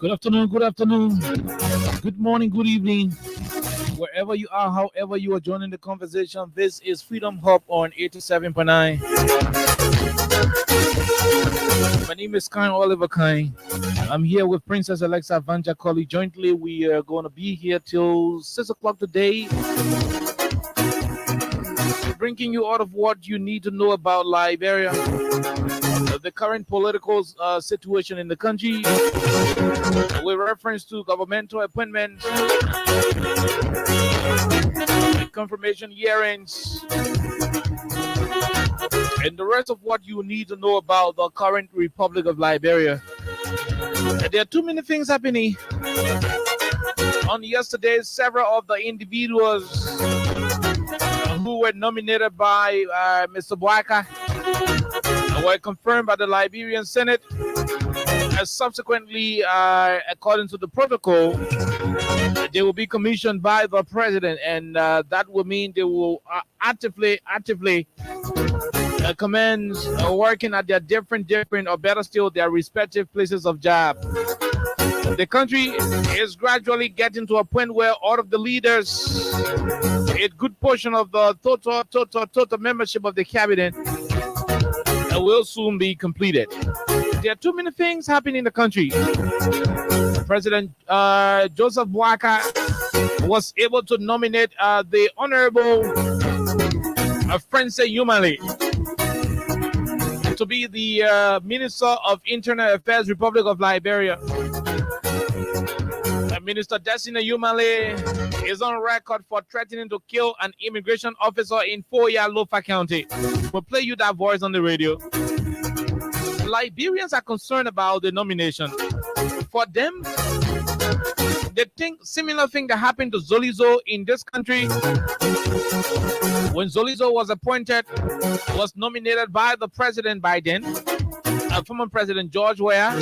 Good afternoon, good morning, good evening, wherever you are, however you are joining the conversation. This is Freedom Hub on 87.9. My name is Kine Oliver Kine. I'm here with Princess Alexa Vanja Colley. Jointly, we are going to be here till 6 o'clock today, bringing you all of what you need to know about Liberia, the current political situation in the country, with reference to governmental appointments, confirmation hearings, and the rest of what you need to know about the current Republic of Liberia. There are too many things happening. On yesterday, several of the individuals who were nominated by Mr. Boaka were confirmed by the Liberian Senate. Subsequently, according to the protocol, they will be commissioned by the president, and that will mean they will actively commence working at their different, or better still, their respective places of job. The country is gradually getting to a point where all of the leaders, a good portion of the total membership of the cabinet, will soon be completed. There are too many things happening in the country. President Joseph Boaka was able to nominate the Honorable Francis Yumale to be the Minister of Internal Affairs, Republic of Liberia. Minister Desina Yumale is on record for threatening to kill an immigration officer in Foya, Lofa County. We'll play you that voice on the radio. Liberians are concerned about the nomination. For them, they think similar thing that happened to Zolizo in this country. When Zolizo was appointed, was nominated by the president by then, former President George Weah.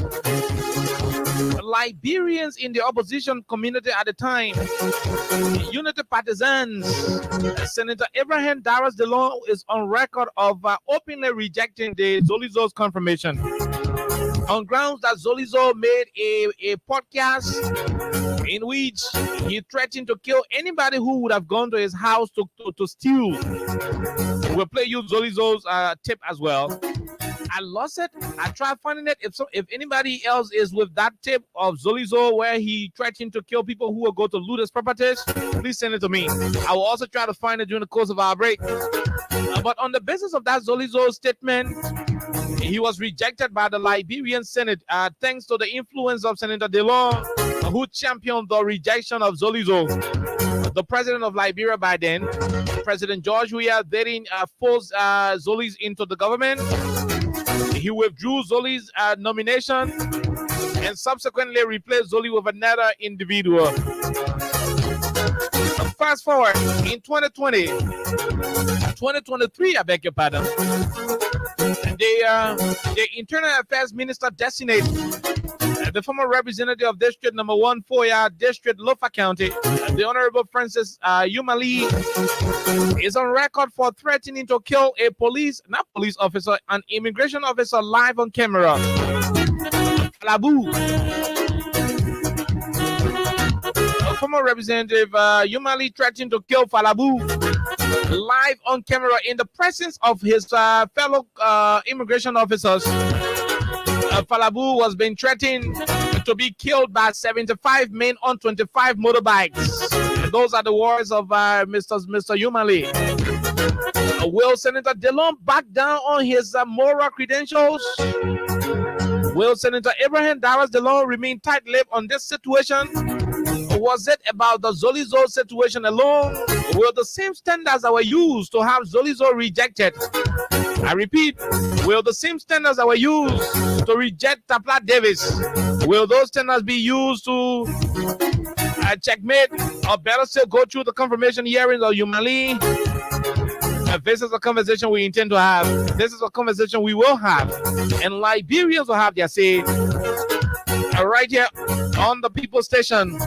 Liberians in the opposition community at the time, Unity partisans, Senator Abraham Darras DeLong is on record of openly rejecting the Zolizo's confirmation on grounds that Zolizo made a podcast in which he threatened to kill anybody who would have gone to his house to steal. We'll play you Zolizo's tip as well. I lost it. I tried finding it. If anybody else is with that tip of Zolizo where he threatened to kill people who will go to loot his properties, please send it to me. I will also try to find it during the course of our break. But on the basis of that Zolizo statement, he was rejected by the Liberian Senate thanks to the influence of Senator DeLong, who championed the rejection of Zolizo. The president of Liberia by then, President George Weah, didn't force Zolis into the government. He withdrew Zoli's nomination and subsequently replaced Zoli with another individual. Fast forward in 2023, I beg your pardon. The Internal Affairs Minister designate the former representative of District Number 1 Foya District, Lofa County, the Honorable Francis Yumale, is on record for threatening to kill a police officer, an immigration officer live on camera. Falabu. Former Representative Yumale threatened to kill Falabu live on camera in the presence of his fellow immigration officers. Falabu was being threatened to be killed by 75 men on 25 motorbikes. Those are the words of Mr. Yumale. Will Senator DeLong back down on his moral credentials? Will Senator Abraham Darras DeLong remain tight-lipped on this situation? Was it about the Zolizo situation alone? Will the same standards that were used to have Zolizo rejected, I repeat, will the same standards that were used to reject Tapla Davis, will those standards be used to checkmate, or better still go through the confirmation hearings of Yumale? This is a conversation we intend to have. This is a conversation we will have. And Liberians will have their say right here on the People Station.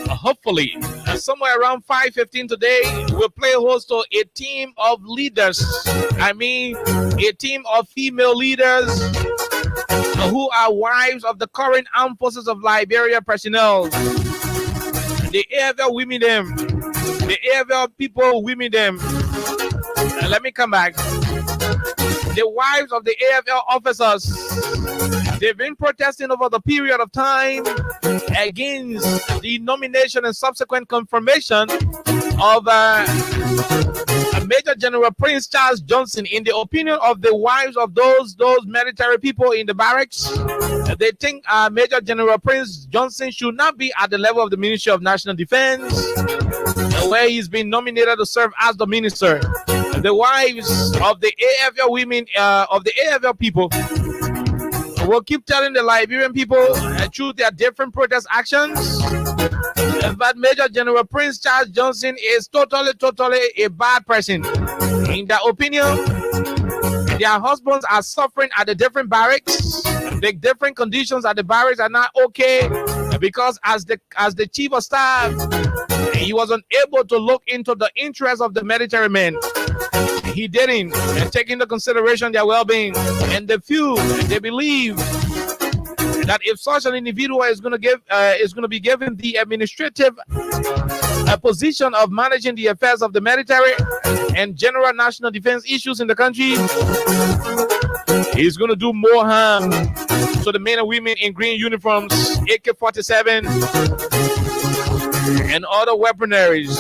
Hopefully, somewhere around 5:15 today, we'll play host to a team of leaders. I mean, a team of female leaders who are wives of the current armed forces of Liberia personnel. The AFL women them. The AFL people women them. Let me come back. The wives of the AFL officers, they've been protesting over the period of time against the nomination and subsequent confirmation of Major General Prince Charles Johnson. In the opinion of the wives of those military people in the barracks, they think Major General Prince Johnson should not be at the level of the Ministry of National Defense, where he's been nominated to serve as the minister. The wives of the AFL women, of the AFL people, will keep telling the Liberian people through their different protest actions that Major General Prince Charles Johnson is totally a bad person. In their opinion, their husbands are suffering at the different barracks. The different conditions at the barracks are not okay because as the chief of staff, he was unable to look into the interests of the military men. He didn't take into consideration their well-being, and they believe that if such an individual is going to be given the administrative position of managing the affairs of the military and general national defense issues in the country, he's going to do more harm to the men and women in green uniforms, AK-47, and other weaponaries.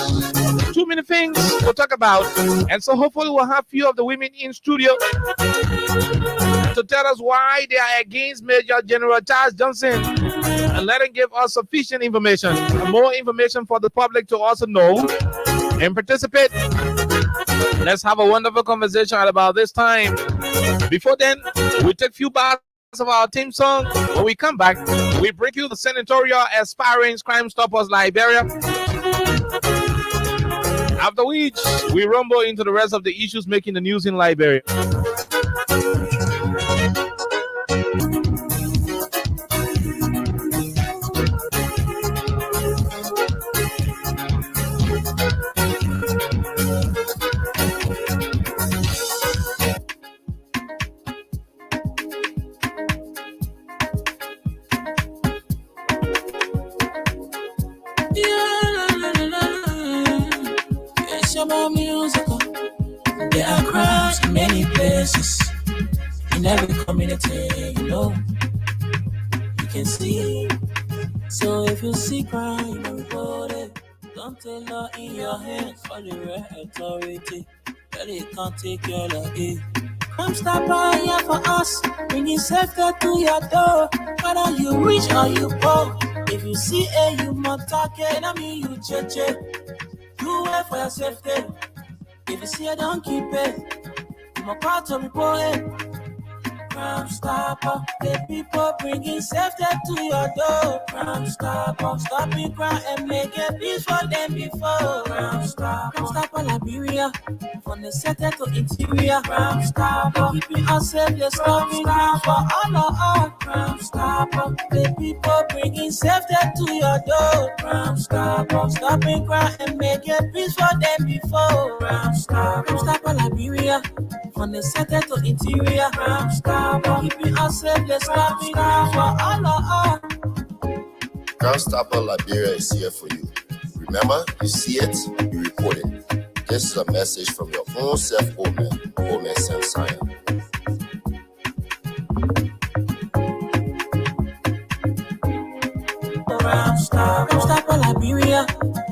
Too many things to talk about, and so hopefully we'll have few of the women in studio to tell us why they are against Major General Charles Johnson, and let them give us sufficient information, more information for the public to also know and participate. Let's have a wonderful conversation at about this time. Before then, we take a few bars of our theme song. When we come back, we bring you the senatorial aspiring Crime Stoppers Liberia. After which, we rumble into the rest of the issues making the news in Liberia. There are crimes in many places, in every community, you can see. So if you see crime, report it. Don't take law in your hands, for the right authority, that it can't take your life. Come stop by here for us, bringing safety to your door, whether you rich or you poor. If you see you must talk it, I mean you check. You wait for your safety. If you see it, don't keep it. I'm about to report it. Crime Stopper, the people bringing safety to your door. Crime Stopper, stopping crime and making peace for them before. Crime Stopper Liberia, from the center to interior. Crime Stopper, keeping us safe, they're stopping crime for all of us. Crime Stopper, the people bringing safety to your door. Crime Stopper, stopping crime and making peace for them before. Crime Stopper Liberia, from the center to interior. Crime Stopper, keeping us safe, let's stop it for all of us. Crime Stopper Liberia is here for you. Remember, you see it, you report it. This is a message from your own self, Omen Samsaya. Crime Stopper Liberia,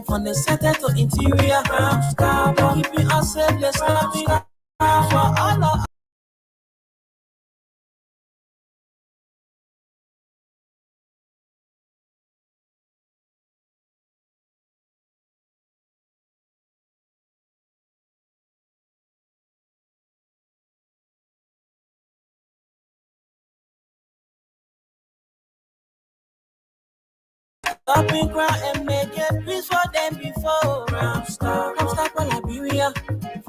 from the center to interior. Crime Stopper, keeping us safe, let's stop it for all of us. Stopping crime and making peace for them before. Crime Stopper Liberia,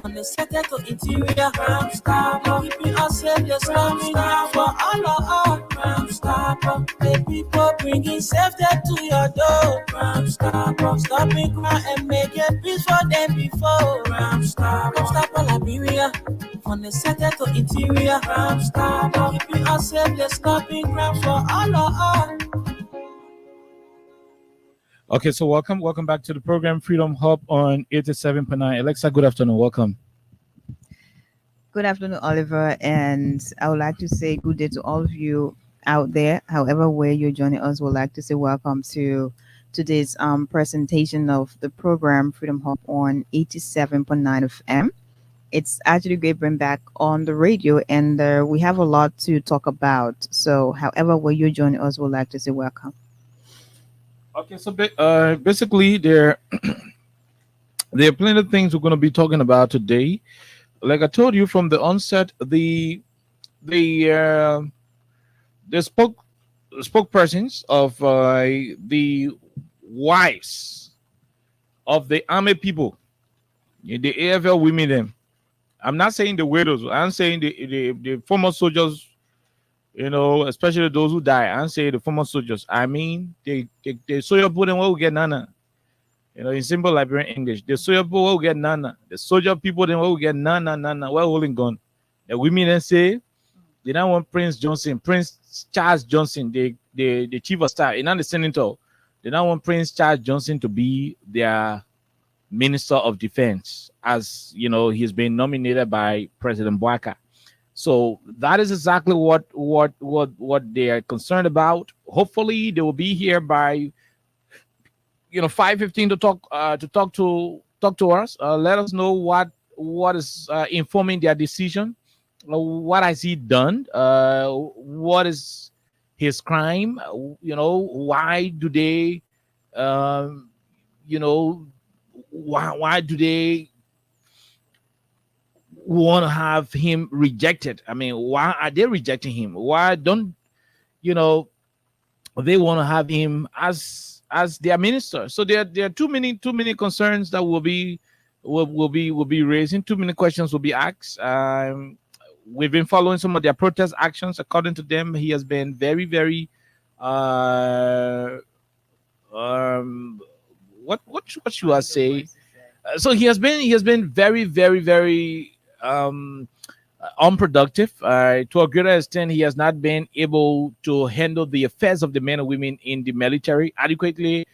from From the sector to interior, Crime Stopper. Keeping us safe, just coming down for all of us. Crime Stopper. The people bringing safety to your door. Crime Stopper. Stopping crime and making peace for them before. Crime Stopper. Crime Stopper Liberia. From the sector to interior, Crime Stopper. Keeping us safe, just stopping crime for all of us. Okay, so welcome back to the program Freedom Hub on 87.9. Alexa, good afternoon. Welcome. Good afternoon, Oliver, and I would like to say good day to all of you out there. However, where you're joining us, would like to say welcome to today's presentation of the program Freedom Hub on 87.9 FM. It's actually great being back on the radio, and we have a lot to talk about. So, however, where you're joining us, would like to say welcome. Okay, so basically, there are plenty of things we're going to be talking about today. Like I told you from the onset, the spokespersons of the wives of the army people, the AFL women, them. I'm not saying the widows. I'm saying the former soldiers. You know, especially those who die. I'm saying the former soldiers. I mean, the soldier put in what we get nana. You know, in simple Liberian English, the soldier people will get nana. The soldier people then will get nana. We're holding gun. The women then say they don't want Prince Charles Johnson, the chief of staff, and not the senator. They don't want Prince Charles Johnson to be their minister of defense, as you know, he's been nominated by President Boaka. So that is exactly what they are concerned about. Hopefully, they will be here by 5:15 to talk to us. Let us know what is informing their decision. What has he done? What is his crime? Why do they? Why do they want to have him rejected? I mean, why are they rejecting him? Why don't they want to have him as their minister? So there are too many concerns that will be raising. Too many questions will be asked. We've been following some of their protest actions. According to them, he has been very, very what should I say? So he has been very, very, very unproductive. To a greater extent, he has not been able to handle the affairs of the men and women in the military adequately,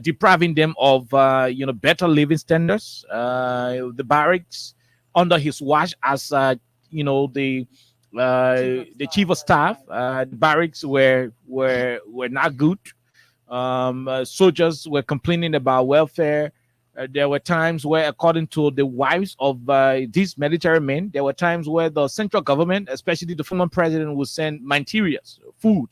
depriving them of better living standards. The barracks under his watch as the chief of staff, the barracks were not good. Soldiers were complaining about welfare. There were times where, according to the wives of these military men, there were times where the central government, especially the former president, would send materials, food,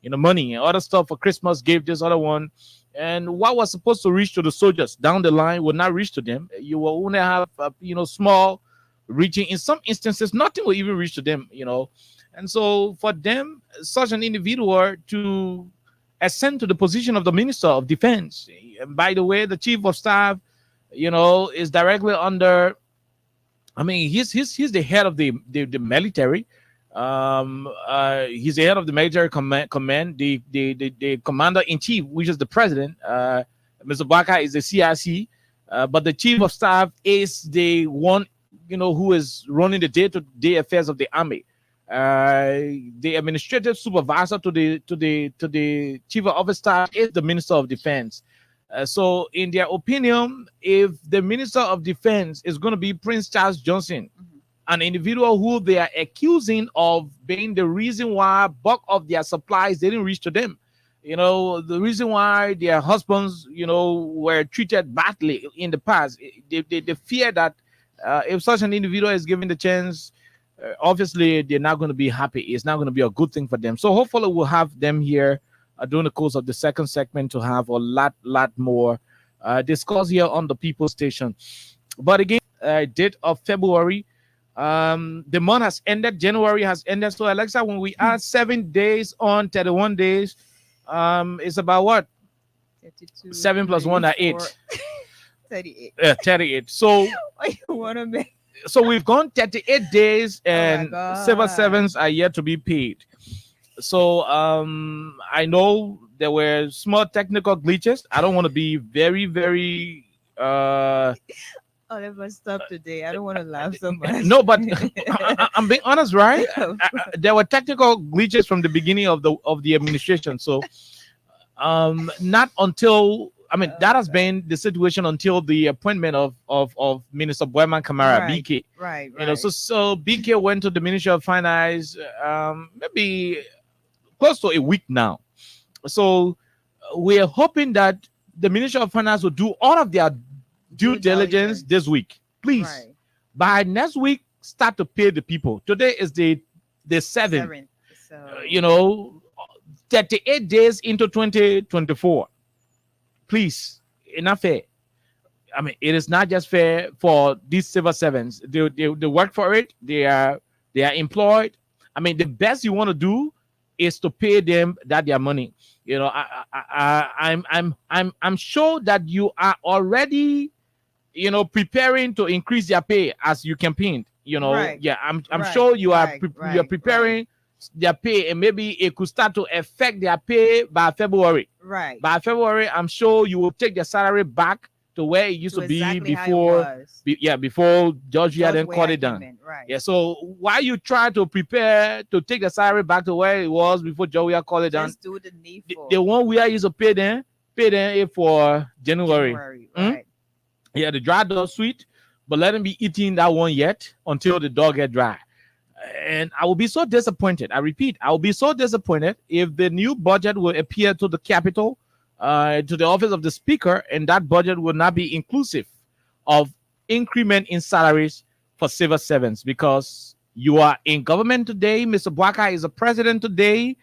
money and other stuff for Christmas, gave this other one. And what was supposed to reach to the soldiers down the line would not reach to them. You will only have, small reaching. In some instances, nothing will even reach to them, And so for them, such an individual to ascend to the position of the Minister of Defense. And by the way, the Chief of Staff, is directly under. I mean, he's the head of the military. He's the head of the military command. The commander in chief, which is the president. Mr. Baka is the CIC, but the Chief of Staff is the one who is running the day-to-day affairs of the army. The administrative supervisor to the chief of staff is the Minister of Defense. So in their opinion, if the Minister of Defense is going to be Prince Charles Johnson, an individual who they are accusing of being the reason why bulk of their supplies didn't reach to them, the reason why their husbands, were treated badly in the past, they fear that if such an individual is given the chance, obviously they're not going to be happy. It's not going to be a good thing for them. So hopefully we'll have them here during the course of the second segment to have a lot more discuss here on the People Station. But again, date of February, the month has ended. January has ended. So Alexa, when we add 7 days on 31 days, it's about what? 32, 7 plus 1 are 8. 38. 38. So What you want to make? So we've gone 38 days Oh my and civil God. servants are yet to be paid. So I know there were small technical glitches. I don't want to be very Oliver, stop today. I don't want to laugh so much. no, but I'm being honest, right? There were technical glitches from the beginning of the administration. So not until, I mean, that Oh, has been the situation until the appointment of Minister Boyman Kamara, right, BK. right, You know, right. so BK went to the Ministry of Finance maybe close to a week now. So we're hoping that the Ministry of Finance will do all of their due diligence this week. Please, Right. by next week, start to pay the people. Today is the 7th. So You know, 38 days into 2024. Please, enough fair. I mean, it is not just fair for these civil servants. They work for it. They are employed. I mean, the best you want to do is to pay them that their money. You know, I'm sure that you are already, you know, preparing to increase their pay as you campaigned. You know, Right. yeah, I'm Right, sure you are right, you're right, preparing their pay, and maybe it could start to affect their pay by February. right. By February, I'm sure you will take their salary back to where it used To to be exactly how it before. was. Before Georgia Just then where cut I it down. came in, right. Yeah, so while you try to prepare to take the salary back to where it was before Georgia called it down, Just do the needful. the one we are used to pay them it for January. January, Hmm? right. Yeah, the dry dog sweet, but let them be eating that one yet until the dog get dry. And I will be so disappointed. I repeat, I will be so disappointed if the new budget will appear to the Capitol, to the office of the Speaker, and that budget will not be inclusive of increment in salaries for civil servants, because you are in government today. Mr. Bwaka is the president today.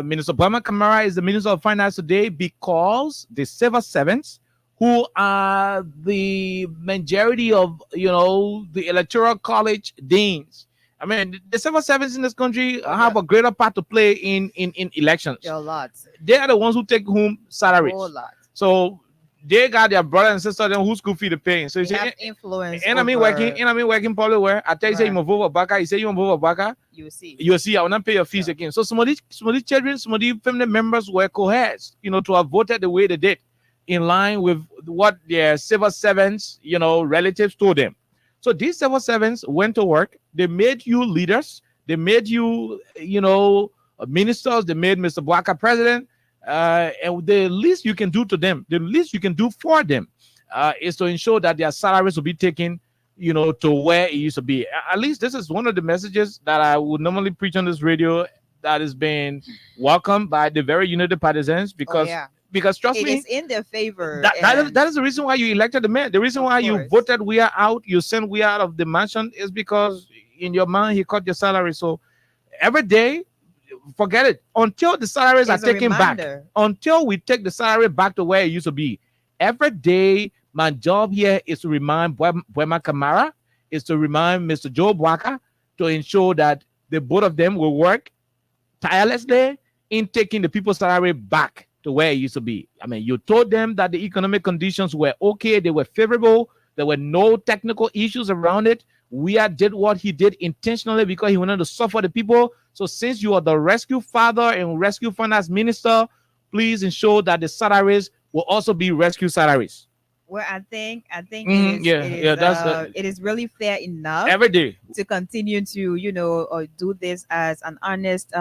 Minister Obama Kamara is the Minister of Finance today, because the civil servants, who are the majority of, you know, the electoral college deans. I mean, the civil servants in this country have a greater part to play in elections. There are lots. They are the ones who take home salaries. Whole lot. So they got their brother and sister then whose school fee to pay. So you They say, have influence. and I mean over- working, and I mean working probably where I tell you say you Right. move over Baka, you say you move over Baka, You see. you'll see I will not pay your fees Yeah. again. So some of these children, some of these family members were coerced, you know, to have voted the way they did, in line with what their civil servants, you know, relatives told them. So these civil servants went to work. They made you leaders. They made you, you know, ministers. They made Mr. Bwaka president. And the least you can do to them, the least you can do for them, is to ensure that their salaries will be taken, you know, to where it used to be. At least this is one of the messages that I would normally preach on this radio that is being welcomed by the very united partisans, because yeah. because trust It me, is in their favor. that is the reason why you elected the man. The reason Of why you course. voted we are out, you sent we out of the mansion, is because in your mind he cut your salary. So every day, forget it until the salaries It's are a taken back. reminder. Until we take the salary back to where it used to be. Every day, my job here is to remind Buema Kamara, is to remind Mr. Joe Bwaka, to ensure that the both of them will work tirelessly in taking the people's salary back to where it used to be. I mean, you told them that the economic conditions were okay, they were favorable, there were no technical issues around it. We did what he did intentionally because he wanted to suffer the people. So since you are the rescue father and rescue finance minister, please ensure that the salaries will also be rescue salaries. Well, I think Mhm, it is really fair enough Every day. to continue to do this as an honest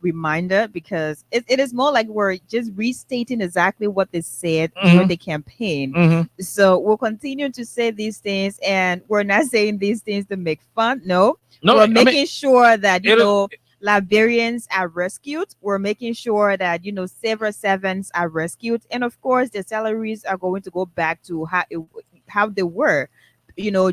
reminder, because it is more like we're just restating exactly what they said during the campaign. Mhm. So we'll continue to say these things, and we're not saying these things to make fun. No, No, we're I mean, making sure that it'll- Liberians are rescued. We're making sure that civil servants are rescued, and of course, the salaries are going to go back to how they were,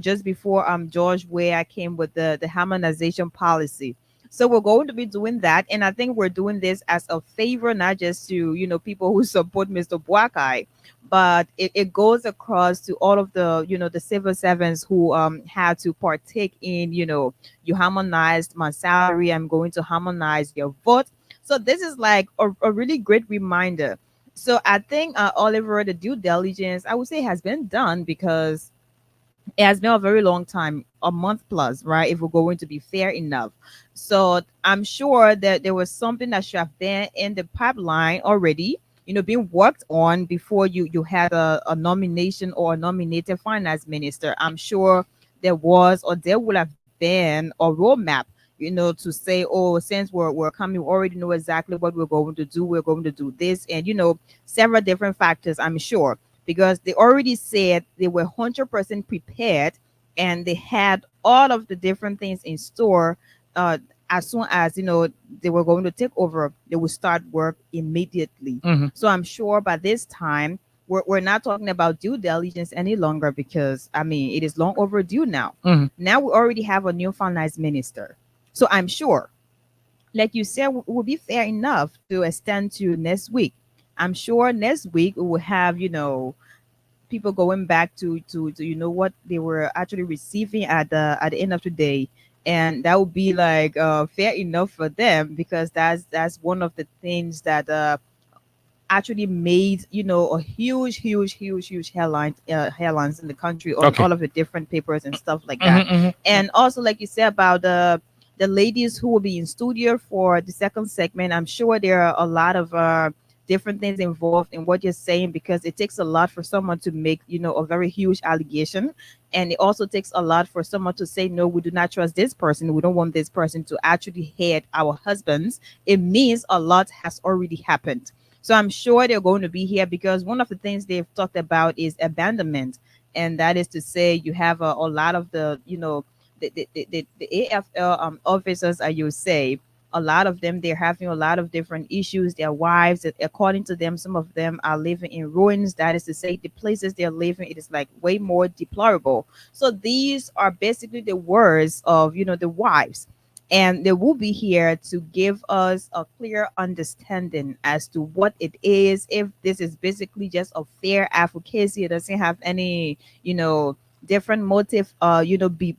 just before George Weah came with the harmonization policy. So we're going to be doing that, and I think we're doing this as a favor, not just to people who support Mr. Bwakai, but it goes across to all of the civil servants who had to partake in you harmonized my salary, I'm going to harmonize your vote. So this is like a really great reminder. So I think Oliver, the due diligence I would say has been done, because It has been a very long time, a month plus, right? If we're going to be fair enough. So I'm sure that there was something that should have been in the pipeline already, being worked on before you had a nomination or a nominated finance minister. I'm sure there was, or there would have been a roadmap, to say, oh, since we're coming, we already know exactly what we're going to do. We're going to do this, and several different factors, I'm sure, because they already said they were 100% prepared, and they had all of the different things in store. As soon as they were going to take over, they would start work immediately. Mhm. So I'm sure by this time we're not talking about due diligence any longer, because I mean it is long overdue now. Mhm. Now we already have a new finance minister, so I'm sure, like you said, will be fair enough to extend to next week. I'm sure next week we will have people going back to what they were actually receiving at the end of the day, and that would be like fair enough for them, because that's one of the things that actually made a huge headlines in the country on Okay. all of the different papers and stuff like Mhm, that. mhm. And also, like you said about the ladies who will be in studio for the second segment, I'm sure there are a lot of different things involved in what you're saying, because it takes a lot for someone to make a very huge allegation, and it also takes a lot for someone to say, no, we do not trust this person, we don't want this person to actually head our husbands. It means a lot has already happened. So I'm sure they're going to be here, because one of the things they've talked about is abandonment. And that is to say, you have a lot of the AFL officers, as you say, a lot of them, they're having a lot of different issues. Their wives, according to them, some of them are living in ruins. That is to say, the places they're living, it is like way more deplorable. So these are basically the words of, the wives, and they will be here to give us a clear understanding as to what it is. If this is basically just a fair advocacy, it doesn't have any different motive,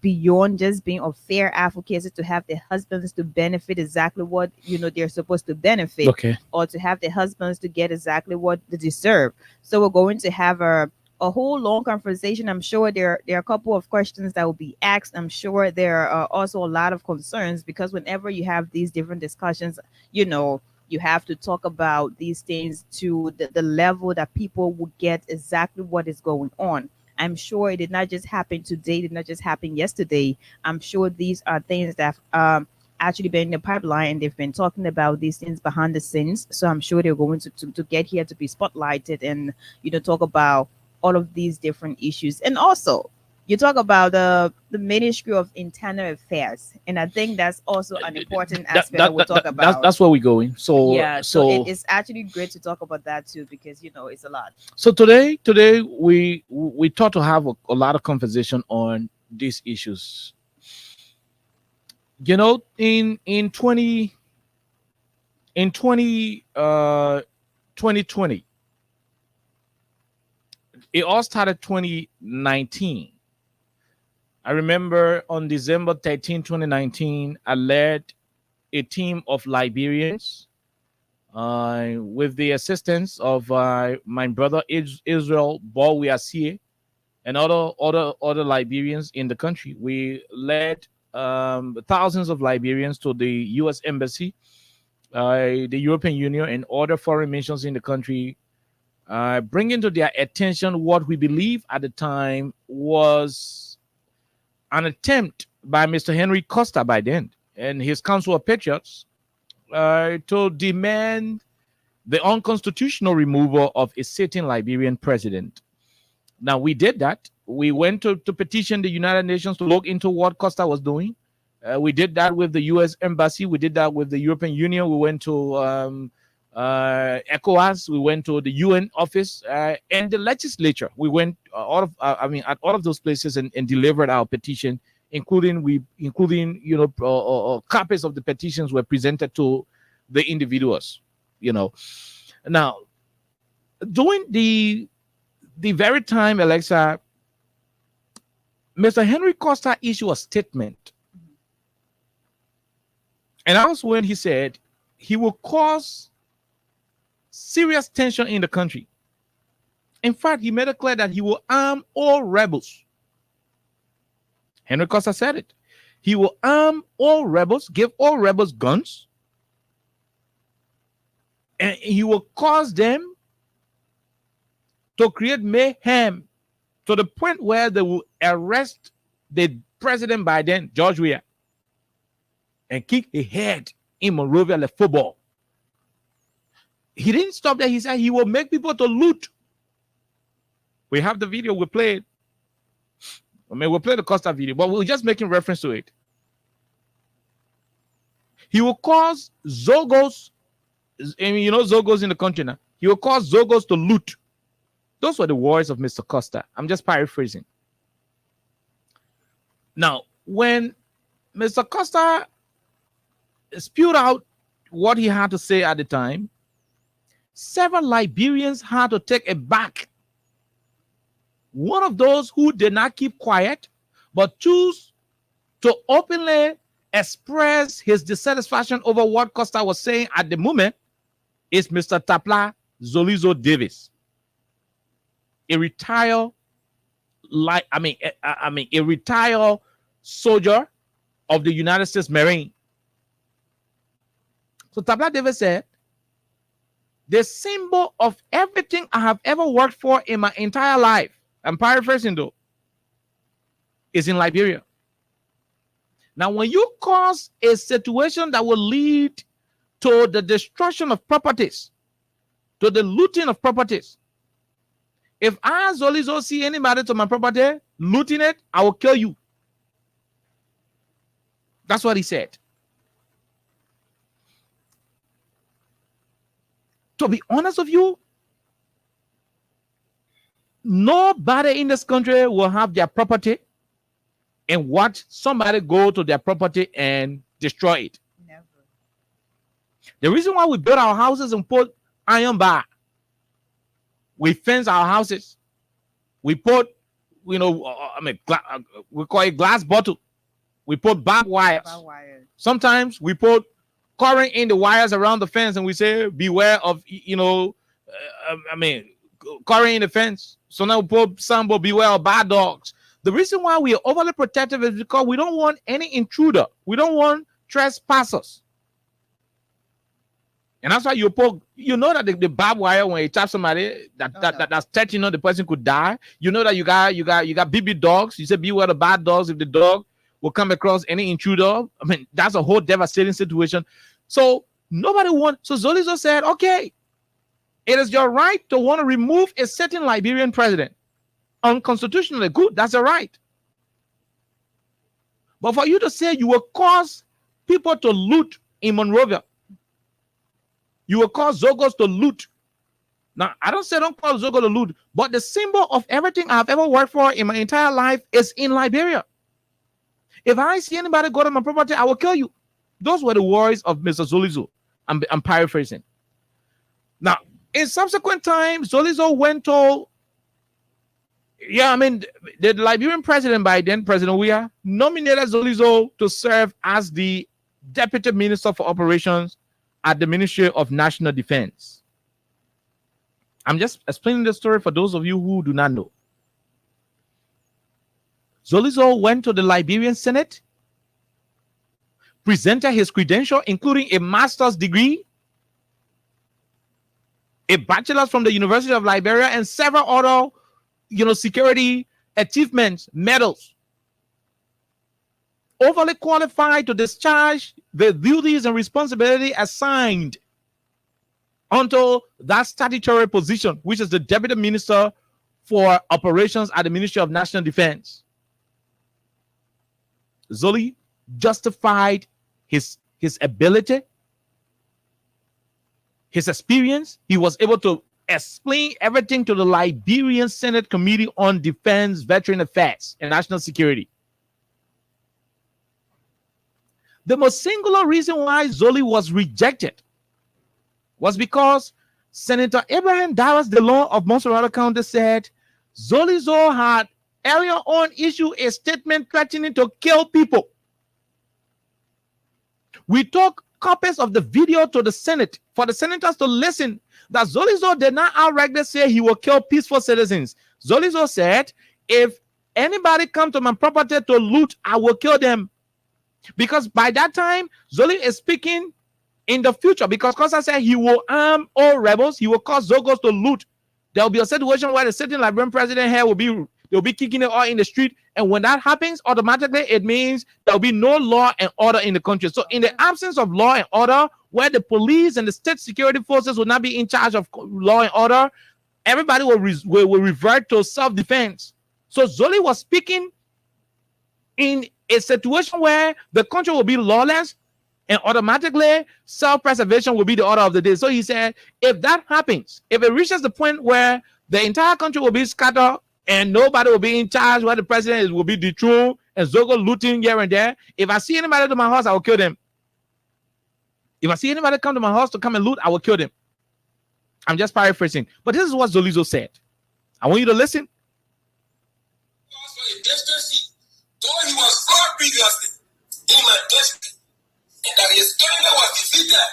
beyond just being a fair advocacy to have the husbands to benefit exactly what they're supposed to benefit, Okay. or to have the husbands to get exactly what they deserve. So we're going to have a whole long conversation. I'm sure there are a couple of questions that will be asked. I'm sure there are also a lot of concerns, because whenever you have these different discussions, you have to talk about these things to the level that people will get exactly what is going on. I'm sure it did not just happen today, did not just happen yesterday. I'm sure these are things that actually been in the pipeline, and they've been talking about these things behind the scenes. So I'm sure they're going to get here to be spotlighted, and talk about all of these different issues. And also, you talk about the Ministry of Internal Affairs, and I think that's also an important aspect that we'll talk about. That's where we're going. So Yeah, so it is actually great to talk about that too, because it's a lot. so today we thought to have a lot of conversation on these issues. In 2020, it all started 2019. I remember on December 13, 2019, I led a team of Liberians with the assistance of my brother Israel Bolwiasie and other Liberians in the country. We led thousands of Liberians to the U.S. Embassy, the European Union, and other foreign missions in the country, bringing to their attention what we believe at the time was an attempt by Mr. Henry Costa by then and his Council of Patriots to demand the unconstitutional removal of a sitting Liberian president. Now, we did that. We went to petition the United Nations to look into what Costa was doing. We did that with the U.S. Embassy. We did that with the European Union. We went to ECOWAS. We went to the UN office and the legislature. We went at all of those places and delivered our petition, including copies of the petitions were presented to the individuals. Now, during the very time, Alexa, Mr. Henry Costa issued a statement. And that was when he said he will cause serious tension in the country. In fact, he made it clear that he will arm all rebels. Henry Costa said it. He will arm all rebels, give all rebels guns, and he will cause them to create mayhem to the point where they will arrest the president by then, George Weah, and kick the head in Monrovia like football. He didn't stop there. He said he will make people to loot. We have the video. We played. I mean, we'll play the Costa video, but we're just making reference to it. He will cause Zogos, I mean, you know Zogos in the country now. He will cause Zogos to loot. Those were the words of Mr. Costa. I'm just paraphrasing. Now, when Mr. Costa spewed out what he had to say at the time, several Liberians had to take it back. One of those who did not keep quiet, but chose to openly express his dissatisfaction over what Costa was saying at the moment is Mr. Tapla Davis, a retired, a retired soldier of the United States Marine. So Tapla Davis said, the symbol of everything I have ever worked for in my entire life, I'm paraphrasing though, is in Liberia. Now, when you cause a situation that will lead to the destruction of properties, to the looting of properties, if I, Zolizo, see anybody to my property looting it, I will kill you. That's what he said. To be honest with you, nobody in this country will have their property and watch somebody go to their property and destroy it. Never. The reason why we build our houses and put iron bar, we fence our houses, we put, we call it glass bottle, we put barbed wires. Sometimes we put current in the wires around the fence and we say, beware of, current in the fence. So now we put some, but beware of bad dogs. The reason why we are overly protective is because we don't want any intruder. We don't want trespassers. And that's why you put, that the barbed wire, when you tap somebody that's touching on, the person could die. You know that you got BB dogs. You say beware the bad dogs. If the dog will come across any intruder, that's a whole devastating situation. So nobody wants. So Zolizo said, okay, it is your right to want to remove a certain Liberian president. Unconstitutionally, good, that's a right. But for you to say you will cause people to loot in Monrovia, you will cause Zogos to loot. Now, I don't say don't call Zogo to loot, but the symbol of everything I've ever worked for in my entire life is in Liberia. If I see anybody go to my property, I will kill you. Those were the words of Mr. Zolizo. I'm paraphrasing. Now, in subsequent times, Zolizo went to, the Liberian president by then, President Weah, nominated Zolizo to serve as the Deputy Minister for Operations at the Ministry of National Defense. I'm just explaining the story for those of you who do not know. Zolizo went to the Liberian Senate, presented his credential, including a master's degree, a bachelor's from the University of Liberia, and several other, security achievements, medals. Overly qualified to discharge the duties and responsibility assigned unto that statutory position, which is the Deputy Minister for Operations at the Ministry of National Defense. Zoli justified his ability, his experience. He was able to explain everything to the Liberian Senate Committee on Defense, Veteran Affairs, and National Security. The most singular reason why Zoli was rejected was because Senator Abraham Davis DeLong of Montserrat County said Zolizo had earlier on issued a statement threatening to kill people. We took copies of the video to the Senate for the senators to listen that Zolizo did not outrightly say he will kill peaceful citizens. Zolizo said, if anybody come to my property to loot, I will kill them. Because by that time, Zoli is speaking in the future, because Costa said he will arm all rebels, he will cause Zogos to loot. There will be a situation where the sitting Liberian president here they'll be kicking it all in the street. And when that happens, automatically it means there'll be no law and order in the country. So in the absence of law and order, where the police and the state security forces will not be in charge of law and order, everybody will revert to self-defense. So Zoli was speaking in a situation where the country will be lawless, and automatically self-preservation will be the order of the day. So he said, if that happens, if it reaches the point where the entire country will be scattered and nobody will be in charge, where the president will be dethroned and Zogo looting here and there, if I see anybody to my house, I will kill them. If I see anybody come to my house to come and loot, I will kill them. I'm just paraphrasing. But this is what Zolizo said. I want you to listen. Though he was flawed previously in my district, and that his candidate was defeated,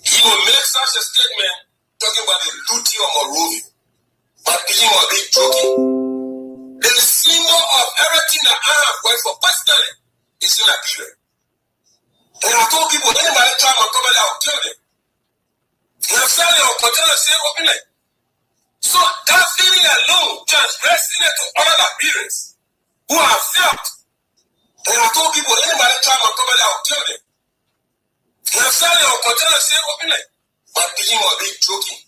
he will make such a statement talking about the looting of Monrovia. But he was being joking. The symbol of everything that I have worked for personally is in Liberia. And I told people, anybody try to cover that, I will kill them. And I'm saying, I will continue to say openly. So that feeling alone transgressing it to other Liberians who have felt. And I told people, anybody try to cover that, I will kill them. And I'm saying, I will continue to say openly. But he was being joking.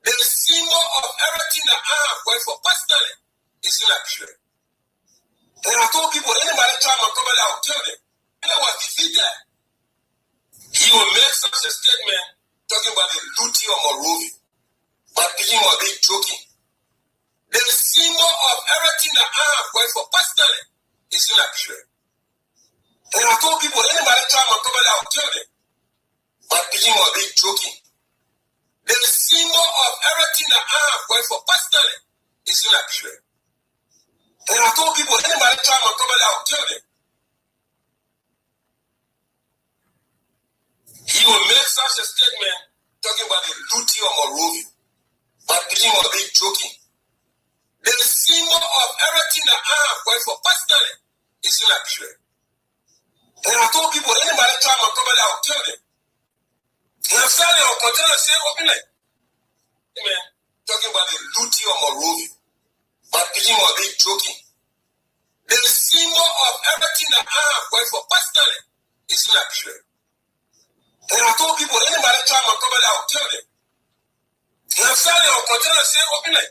The symbol of everything that I have worked for personally is in Liberia. And I told people, anybody try to cover that, I will kill them. And I was defeated. He will make such a statement talking about the looting of Monrovia. But he was being joking. The symbol of everything that I have worked for personally is in Liberia. And I told people, anybody try to cover that, I will kill them. But he was being joking. The symbol of everything that I have worked for personally is in Liberia. And I told people, anybody try to cover that, I will kill them. He will make such a statement talking about the looting of Monrovia. But he was being joking. The symbol of everything that I have worked for personally is in Liberia. And I told people, anybody try to cover that, I will kill them. And I'm saying, I will continue to say openly. Amen. Talking about the looting of Monrovia. But he was being joking. The symbol of everything that I have worked for personally is in Liberia. And I told people, anybody try to cover that, I will kill them. And I'm saying, I will continue to say openly.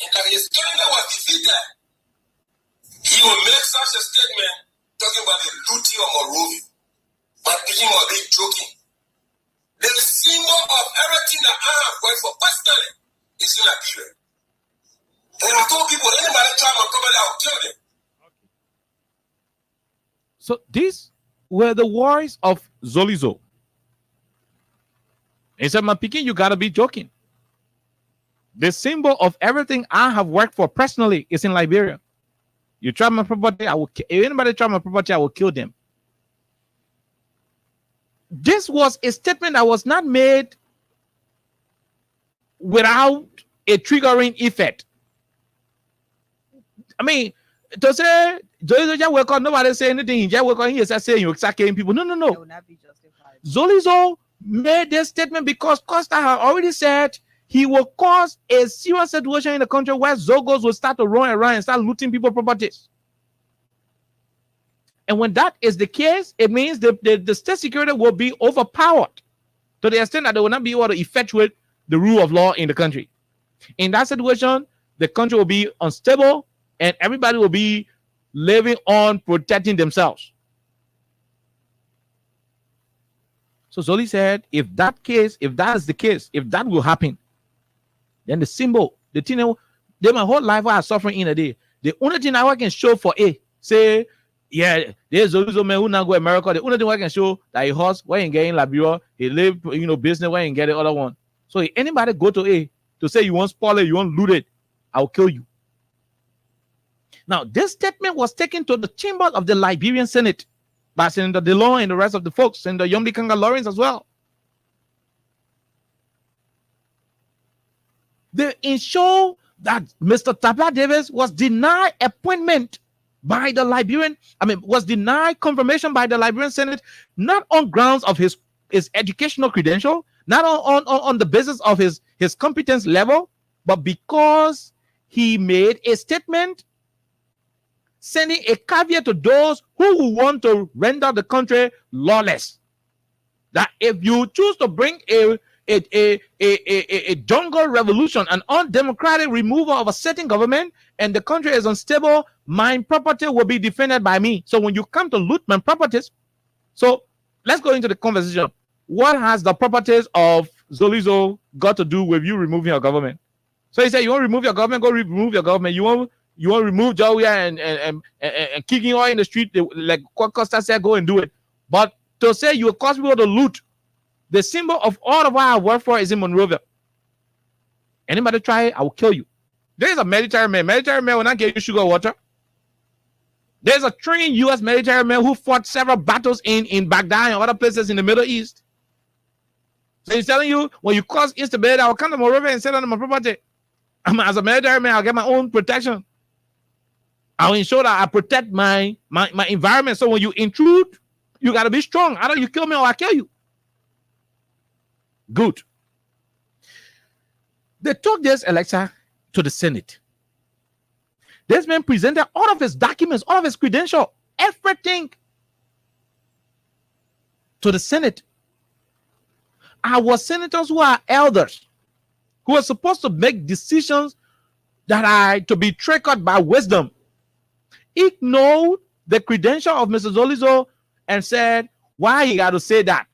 And that his candidate was defeated. He will make such a statement talking about the looting of Monrovia. But he was being joking. The symbol of everything that I have worked for personally is in Liberia. And I told people, anybody try to cover that, I will kill them. So these were the words of Zolizo. He said, my Peking, you gotta be joking. The symbol of everything I have worked for personally is in Liberia. You try my property, I will kill. If anybody try my property, I will kill them. This was a statement that was not made without a triggering effect. I mean, to say nobody say anything, he just welcome, he is saying you attacking people. No. That would not be justified. Zolizo made this statement because Costa had already said he will cause a serious situation in the country where Zogos will start to run around and start looting people's properties. And when that is the case, it means the state security will be overpowered to the extent that they will not be able to effectuate the rule of law in the country. In that situation, the country will be unstable and everybody will be living on protecting themselves. So Zoli said, if that is the case, if that will happen, then the symbol, the thing, they my whole life I are suffering in a day. The only thing I can show for say, yeah, there's Zolizo man who now go to America. The only thing I can show that he horse where he get in Liberia, he live, business where he get the other one. So if anybody go to to say you want spoil it, you want loot it, I'll kill you. Now, this statement was taken to the chambers of the Liberian Senate by Senator DeLong and the rest of the folks, Senator Yomdi Kanga Lawrence as well. They ensure that Mr. Tapla Davis was denied appointment by the Liberian, was denied confirmation by the Liberian Senate, not on grounds of his educational credential, not on the basis of his competence level, but because he made a statement sending a caveat to those who want to render the country lawless. That if you choose to bring a jungle revolution, an undemocratic removal of a certain government, and the country is unstable, my property will be defended by me. So when you come to loot my properties, so let's go into the conversation. What has the properties of Zolizo got to do with you removing your government? So he said, you want to remove your government, go remove your government. You want to remove Jawia and kicking oil in the street, like Costa said, go and do it. But to say you will cause people to loot, the symbol of all of what I work for is in Monrovia. Anybody try it, I will kill you. There's a military man. Military man will not give you sugar water. There's a trained U.S. military man who fought several battles in Baghdad and other places in the Middle East. So he's telling you, when you cause instability, I will come to Monrovia and set on my property. As a military man, I'll get my own protection. I'll ensure that I protect my environment. So when you intrude, you got to be strong. Either you kill me or I kill you. Good. They took this, Alexa, to the Senate. This man presented all of his documents, all of his credentials, everything to the Senate. Our senators who are elders, who are supposed to make decisions that are to be triggered by wisdom, ignored the credential of Mr. Zolizo and said, why you got to say that?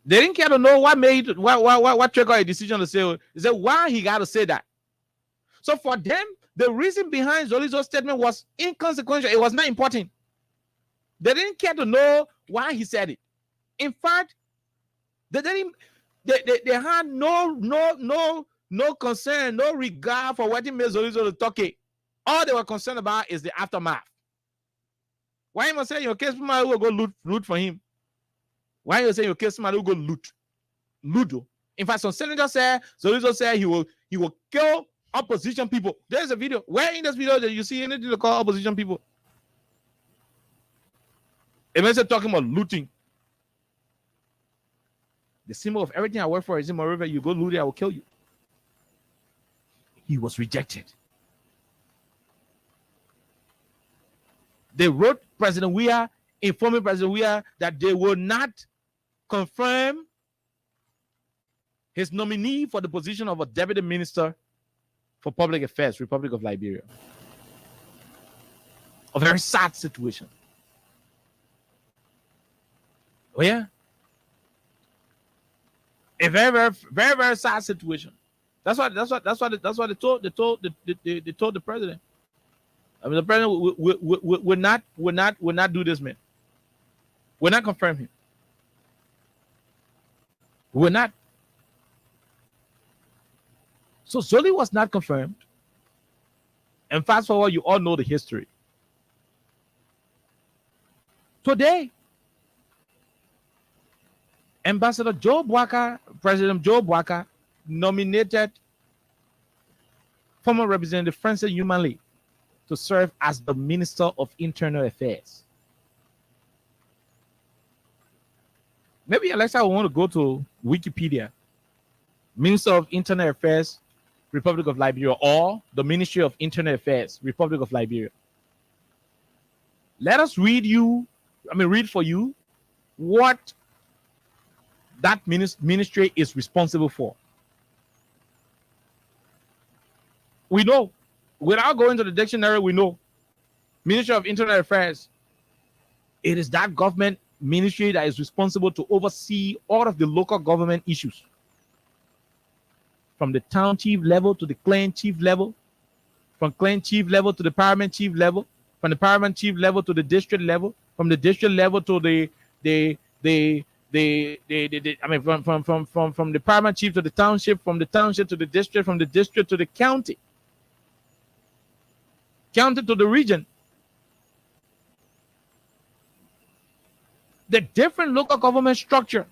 They didn't care to know what triggered a decision to say. They said, why he got to say that? So for them, the reason behind Zolizo's statement was inconsequential. It was not important. They didn't care to know why he said it. In fact, they had no concern, no regard for what he made Zolizo to talk it. All they were concerned about is the aftermath. Why am I saying your case somebody will go loot for him? Why are you saying your case somebody will go loot? Ludo. In fact, some senators said Zolizo said he will kill opposition people. There's a video. Where in this video that you see anything to call opposition people? It means they're talking about looting. The symbol of everything I work for is in my river. You go loot it, I will kill you. He was rejected. They wrote President Weah, informing President Weah that they will not confirm his nominee for the position of a deputy minister for public affairs, Republic of Liberia. A very sad situation. Oh yeah, a very, very, very, very sad situation. That's what they told the president. I mean, the president will not do this, man. Will not confirm him. Will not. So Zoli was not confirmed. And fast forward, you all know the history. Today, Ambassador Joe Bwaka, President Joe Bwaka, nominated former Representative Francis Humanly to serve as the Minister of Internal Affairs. Maybe Alexa will want to go to Wikipedia. Minister of Internal Affairs, Republic of Liberia, or the Ministry of Internal Affairs, Republic of Liberia. Let us read for you what that ministry is responsible for. We know, without going to the dictionary, we know Ministry of Internal Affairs, it is that government ministry that is responsible to oversee all of the local government issues, from the town chief level to the clan chief level, from clan chief level to the paramount chief level, from the paramount chief level to the district level, from the district level to from the paramount chief to the township, from the township to the district, from the district to the county to the region. The different local government structure,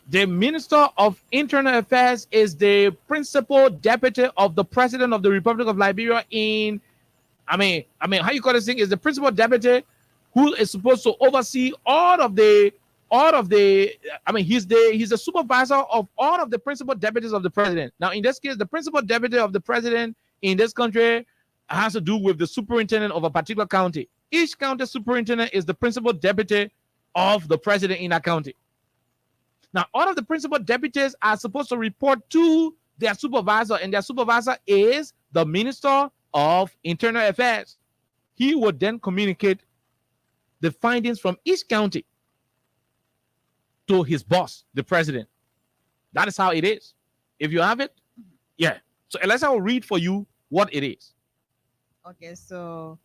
The Minister of Internal Affairs is the principal deputy of the President of the Republic of Liberia in, how you call this thing? Is the principal deputy who is supposed to oversee he's the supervisor of all of the principal deputies of the president. Now, in this case, the principal deputy of the president in this country has to do with the superintendent of a particular county. Each county superintendent is the principal deputy of the president in that county. Now, all of the principal deputies are supposed to report to their supervisor, and their supervisor is the Minister of Internal Affairs. He would then communicate the findings from each county to his boss, the president. That is how it is. If you have it, yeah. So unless I will read for you what it is. Okay, so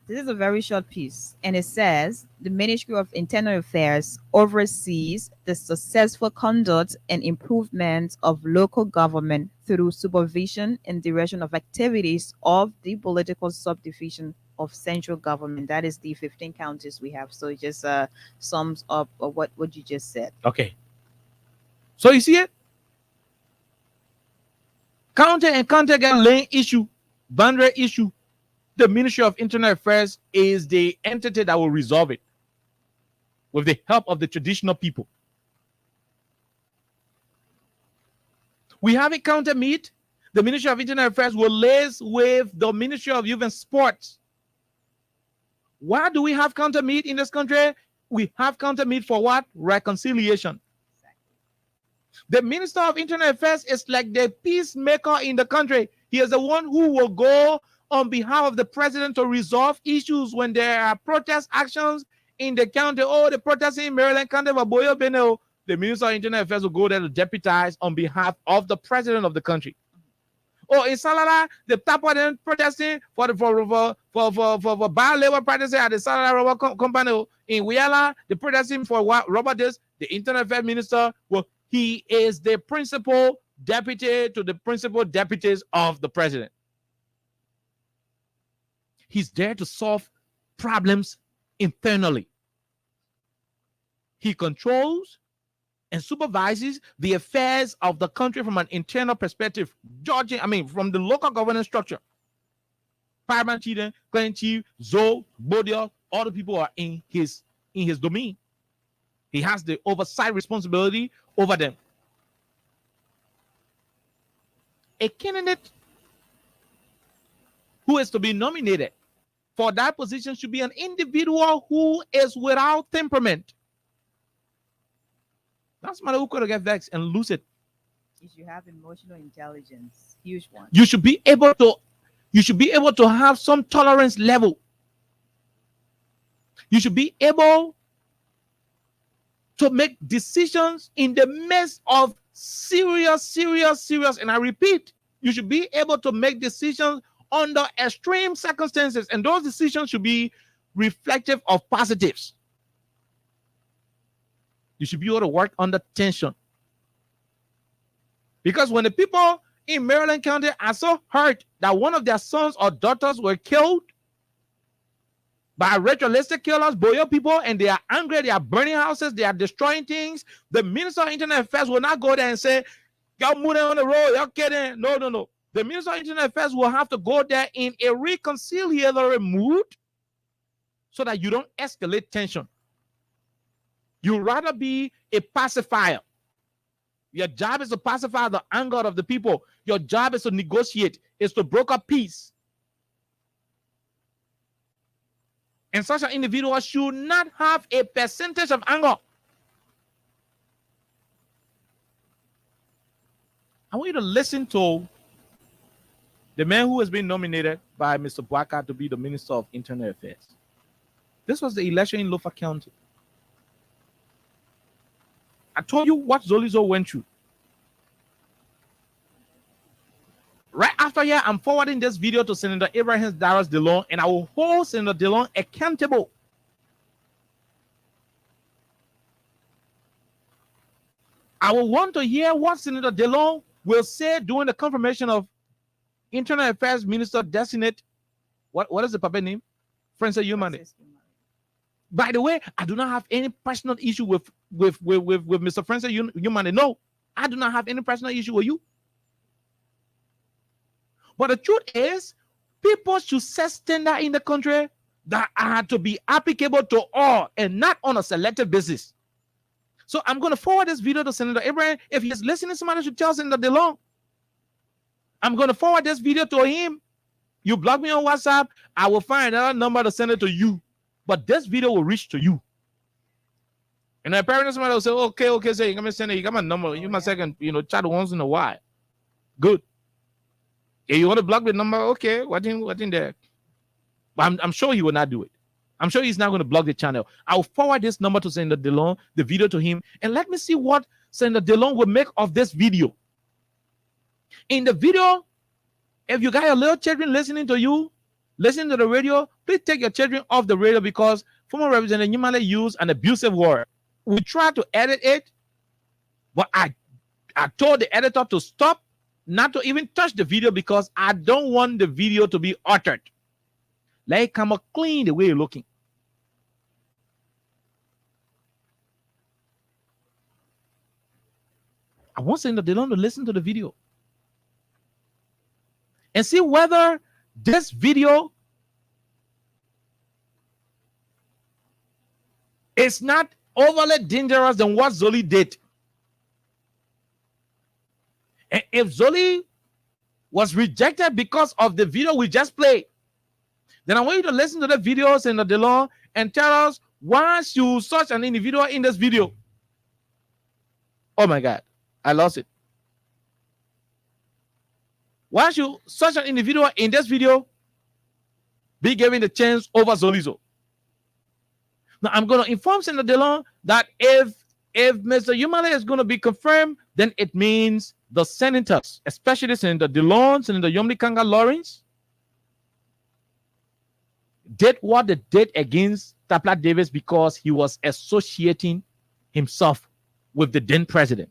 this is a very short piece, and it says the Ministry of Internal Affairs oversees the successful conduct and improvement of local government through supervision and direction of activities of the political subdivision of central government. That is the 15 counties we have. So it just sums up what you just said. Okay. So you see it? County and county get lane issue, boundary issue. The Ministry of Internal Affairs is the entity that will resolve it with the help of the traditional people. We have a county meet. The Ministry of Internal Affairs will liaise with the Ministry of Youth and Sports. Why do we have county meet in this country? We have county meet for what? Reconciliation. The Minister of Internal Affairs is like the peacemaker in the country. He is the one who will go on behalf of the president to resolve issues when there are protest actions in the county. Oh, the protesting in Maryland County of Aboyo Benel. The Minister of Internal Affairs will go there to deputize on behalf of the president of the country. Oh, in Salada, the Tapla Davis protesting for bad labor practices at the Salada Rubber Company. In Wiala, the protesting for what Robert does, the Internal Affairs Minister, well, he is the principal deputy to the principal deputies of the president. He's there to solve problems internally. He controls and supervises the affairs of the country from an internal perspective, judging, from the local governance structure. Paramount Chief, Clan Chief, Zoe, Bodia, all the people are in his domain. He has the oversight responsibility over them. A candidate who is to be nominated for that position should be an individual who is without temperament. That's somebody who could get vexed and lose it. You should have emotional intelligence, huge one. You should be able to have some tolerance level. You should be able to make decisions in the midst of serious, and I repeat, you should be able to make decisions under extreme circumstances, and those decisions should be reflective of positives. You should be able to work under tension. Because when the people in Maryland County are so hurt that one of their sons or daughters were killed by ritualistic killers, Boyo people, and they are angry, they are burning houses, they are destroying things, the Minister of Internal Affairs will not go there and say, y'all moving on the road, y'all kidding. No. The Minister of Internal Affairs will have to go there in a reconciliatory mood so that you don't escalate tension. You'd rather be a pacifier. Your job is to pacify the anger of the people. Your job is to negotiate, is to broker peace. And such an individual should not have a percentage of anger. I want you to listen to the man who has been nominated by Mr. Bwaka to be the Minister of Internal Affairs. This was the election in Lofa County. I told you what Zolizo went through. Right after here, I'm forwarding this video to Senator Abraham Darius DeLong, and I will hold Senator DeLong accountable. I will want to hear what Senator DeLong will say during the confirmation of Internal Affairs Minister Designate. What is the puppet name? Francis Humane. By the way, I do not have any personal issue with Mr. Francis. You might know, I do not have any personal issue with you. But the truth is, people should set standards in the country that are to be applicable to all and not on a selective basis. So I'm going to forward this video to Senator Abraham. If he's listening, somebody should tell Senator DeLong. I'm going to forward this video to him. You block me on WhatsApp, I will find another number to send it to you. But this video will reach to you. And apparently somebody will say, okay, so you're going to send it. You got my number. You my second, chat once in a while. Good. If you want to block the number, okay, what in there? But I'm sure he will not do it. I'm sure he's not going to block the channel. I'll forward this number to Senator DeLong, the video to him, and let me see what Senator DeLong will make of this video. In the video, if you got your little children listening to you, listening to the radio, please take your children off the radio because former Representative Yumale used an abusive word. We tried to edit it, but I told the editor to stop, not to even touch the video because I don't want the video to be altered. Let it come out clean the way you're looking. I want Senator DeLong to listen to the video and see whether this video is not overly dangerous than what Zoli did. And if Zoli was rejected because of the video we just played, then I want you to listen to the videos in the DeLong and tell us why should such an individual in this video. Oh my God, I lost it. Why should such an individual in this video be given the chance over Zolizo? Now, I'm going to inform Senator DeLong that if Mr. Yumale is going to be confirmed, then it means the senators, especially Senator DeLong, Senator Yomli Kanga Lawrence, did what they did against Tapla Davis because he was associating himself with the then president.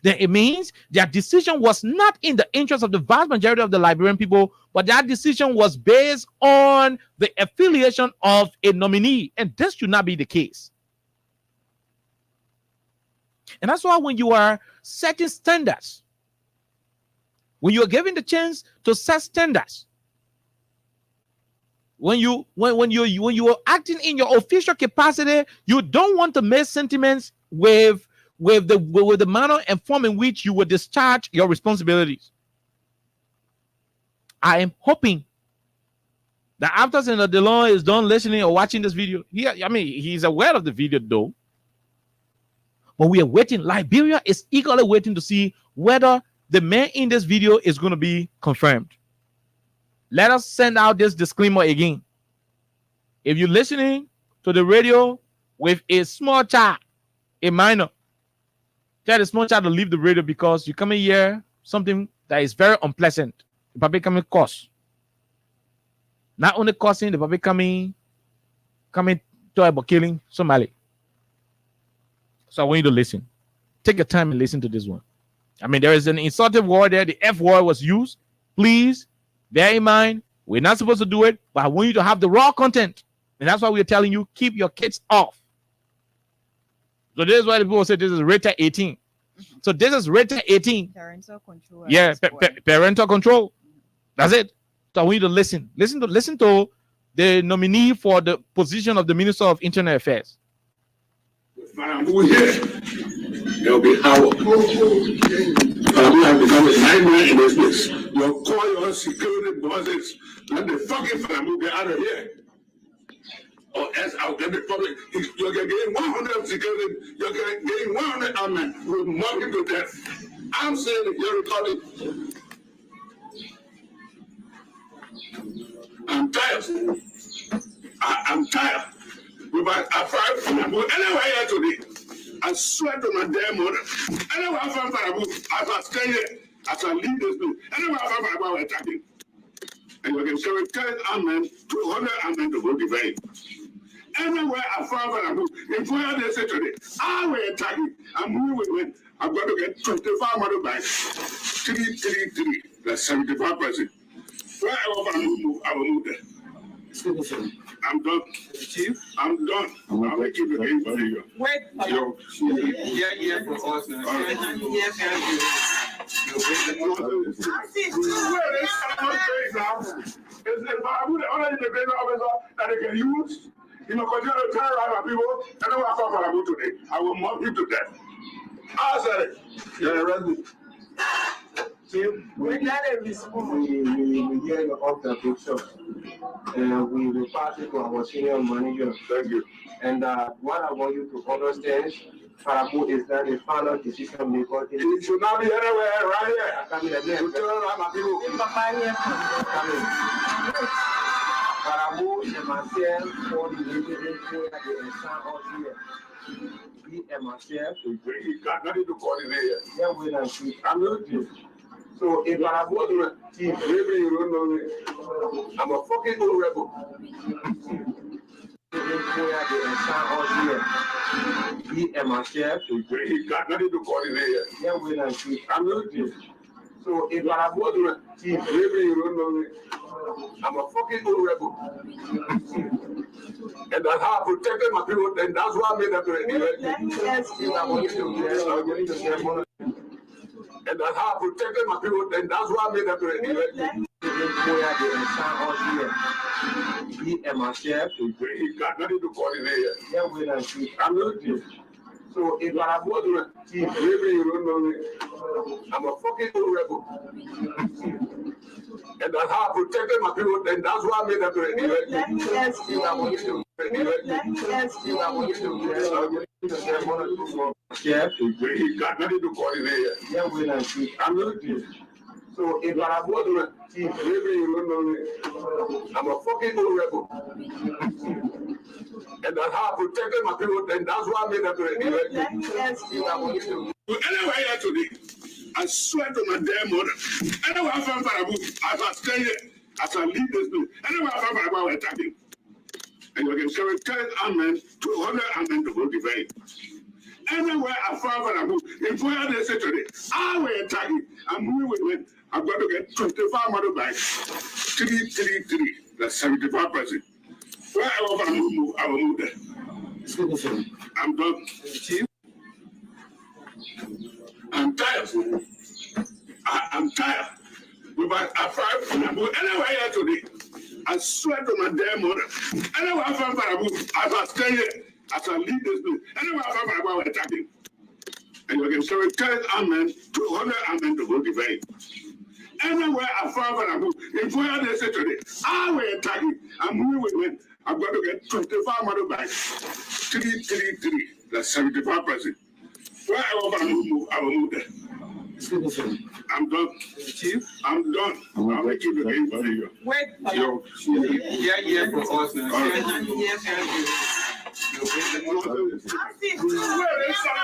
Then it means their decision was not in the interest of the vast majority of the Liberian people, but that decision was based on the affiliation of a nominee. And this should not be the case. And that's why when you are setting standards, when you are given the chance to set standards, when you are acting in your official capacity, you don't want to make sentiments with the manner and form in which you will discharge your responsibilities. I am hoping that after Senator DeLong is done listening or watching this video, he's aware of the video though. But we are waiting. Liberia is eagerly waiting to see whether the man in this video is going to be confirmed. Let us send out this disclaimer again. If you're listening to the radio with a small child, a minor, tell the small child to leave the radio because you come in here something that is very unpleasant. The probably coming cause. Not only causing, the probably coming to about killing somebody. So I want you to listen. Take your time and listen to this one. There is an insultive word there. The F word was used. Please bear in mind, we're not supposed to do it, but I want you to have the raw content. And that's why we're telling you, keep your kids off. So this is why the people say this is rated 18. So this is rated 18. Parental control. Yeah, parental control. That's it. So I want you to listen. Listen to the nominee for the position of the Minister of Internal Affairs. Farabu here, there'll be Howard. Farabu has become a nightmare in this place. You call your security bosses, let the fucking Farabu get out of here. Or else I'll get the public. You're getting 100 security, you're getting 100 armed. We'll mock you to death. I'm saying if you're recording, I'm tired. I'm tired. I find Farabu anywhere here today. I swear to my damn mother. Anywhere I find Farabu, as I stay here, as I leave this place, anywhere I find Farabu, I will attack him. And you can show it 10 amen, 200 amen to go defend him. Anywhere I find Farabu, in 4 days today, I will attack him. I'm moving with I'm going to get 25 motorbikes. 333. That's 75%. Wherever Farabu move, I will move there. I'm done. Chief, I'm done. I'll make you the game for you. Wait, Yo, yeah, for us now. It's the only independent officer that they can use. You know, continue to terrorize my people. And then what I about today, I will mob you to death. I said it. You're arrested. We got a response. We hear your observation, and we will pass it to our senior manager. Thank you. And what I want you to understand, Farabu, is that the final decision maker. It should not be anywhere right here. Coming again. You terrorize my people. Farabu and myself for the incident where they enchant us here. He and myself. He got nothing to coordinate here. Yeah, we don't see. I'm not you. So if Farabu team, Maybe you don't know me. I'm a fucking old rebel. where they enchant us here. He and myself. He got nothing to coordinate here. Yeah, we don't see. I'm not you. So if Farabu team, Maybe you don't know me. I'm a fucking old rebel. And that's how I protected my people. Then that's why I made them Let me ask you. And that's how I protected my people. Then that's why I made them where they enchant us here. He and myself. He got nothing to coordinate here. Yeah, we don't see. I'm not you. So if Farabu team, Maybe you don't know me. I'm a fucking old rebel. And that's how I protected my people. Then that's why I made them Let me ask you. Let me ask you. yeah, He got nothing to coordinate here. yeah, we don't see. I'm not you. So if Farabu team, Maybe you don't know me. I'm a fucking old rebel. And that's how I protected my people. Then that's why I made them Let me ask you. Anyway, here today, I swear to my damn mother. Anyway, I found Farabu. As I stay here, as I leave this place, anyway, I found Farabu, I will attack him. And you can carry 10 amen, 200 amen to go defend. Anywhere I found Farabu, in where they say today, I will attack him. I'm moving with me. I'm going to get 25 motorbikes, 333, that's 75%. Wherever I move, I will move there. I'm done. Chief, I'm tired. I'm tired. But I found Farabu anywhere here today. I swear to my damn mother. Anywhere I found Farabu, as I stay here, as I leave this place, anywhere I found Farabu, I will attack him. And you can carry 10 amen, 200 amen to go defend. Anywhere I found Farabu, in where they say today, I will attack him. I'm moving with me. I'm going to get 25 motorbikes, 333, that's 75%. Wherever I move, I will move there. I'm done. Chief, I'm done. I'll make you the game for you. wait. Yo, Yeah, for us now. Where they selling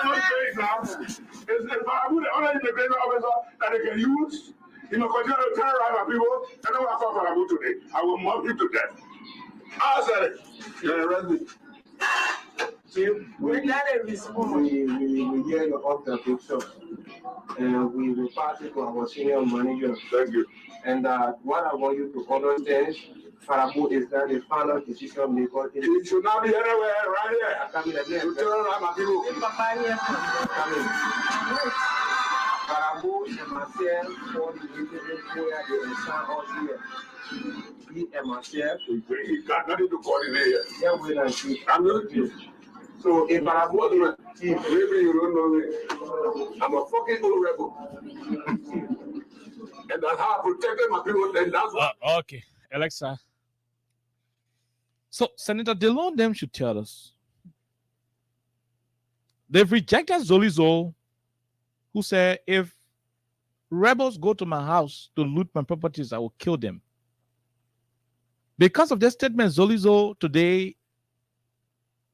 those things now? It's the only independent officer that they can use. You know, continue to terrorize my people. And then what I found Farabu today, I will mob you to death. I said it. You're arrested. Chief, We got a response. we hear your observation, and we will pass it to our senior manager. Thank you. And what I want you to understand, Farabu, is that the final decision maker. It should not be anywhere right here. Coming again. You terrorize my people. Coming. Farabu and myself for the incident where they enchant us here. He and myself. He got nothing to coordinate here. Yeah, we don't see. I'm not you. So if Farabu team, Maybe you don't know me. I'm a fucking old rebel. And that's how I protected my people. Then that's why. Okay, Alexa. So Senator DeLon them should tell us. They've rejected Zolizo, who said if rebels go to my house to loot my properties, I will kill them. Because of their statement, Zolizo today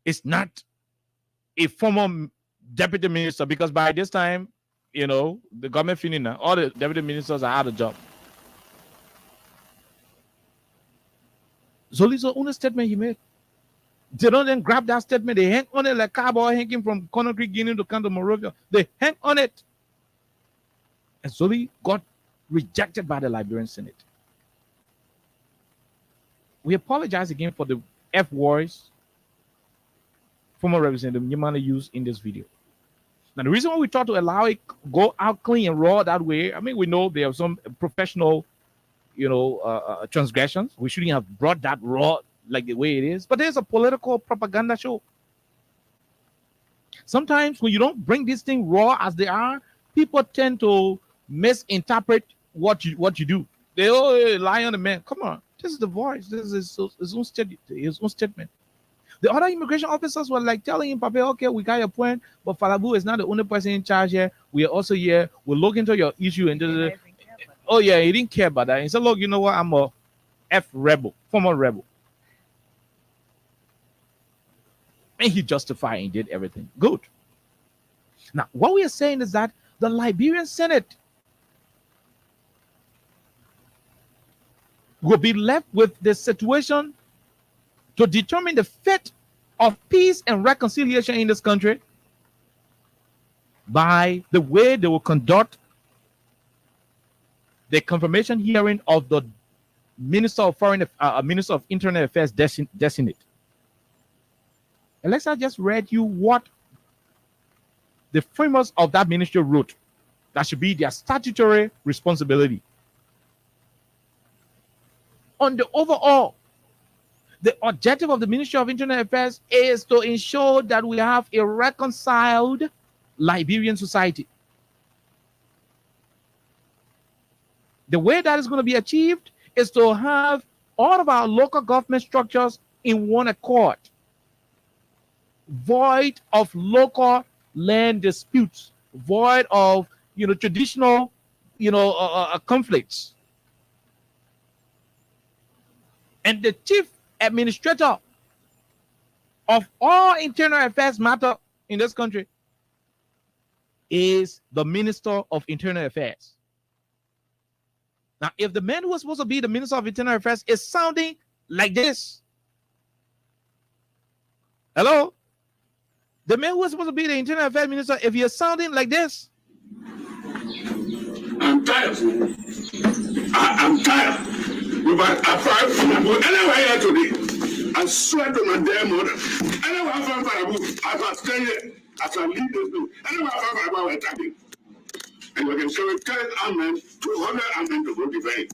is not a former deputy minister, because by this time, you know, the government feeling now, all the deputy ministers are out of job. Zolizo only statement he made. They don't then grab that statement, they hang on it like cowboy hanging from Conakry, Guinea to Canada, Morovia. They hang on it. And Zoli got rejected by the Liberian Senate. We apologize again for the F words former Representative Nyamana used in this video. Now, the reason why we try to allow it go out clean and raw that way, I mean, we know there are some professional, transgressions. We shouldn't have brought that raw like the way it is. But there's a political propaganda show. Sometimes when you don't bring this thing raw as they are, people tend to misinterpret what you do. They all lie on the man. Come on, this is the voice. This is his own statement. The other immigration officers were like telling him, Papa, okay, we got your point, but Falabu is not the only person in charge here. We are also here. We'll look into your issue. And oh, yeah, he didn't care about that. He said, look, you know what? I'm a F rebel, former rebel. And he justified and did everything. Good. Now, what we are saying is that the Liberian Senate will be left with the situation to determine the fate of peace and reconciliation in this country by the way they will conduct the confirmation hearing of the Minister of Minister of Internal Affairs designate. Alexa just read you what the framers of that ministry wrote. That should be their statutory responsibility. On the overall, the objective of the Ministry of Internal Affairs is to ensure that we have a reconciled Liberian society. The way that is going to be achieved is to have all of our local government structures in one accord, void of local land disputes, void of traditional conflicts. And the chief administrator of all internal affairs matter in this country is the Minister of Internal Affairs. Now, if the man who was supposed to be the Minister of Internal Affairs is sounding like this, hello? The man who was supposed to be the Internal Affairs Minister, if he is sounding like this, I'm tired. I'm tired. But anyway here today, I swear to my damn mother, anyway I found as I stay here, as I lead this thing, anyway I found we're attacking. And you can show it 10 amen, 200 amen to go defend.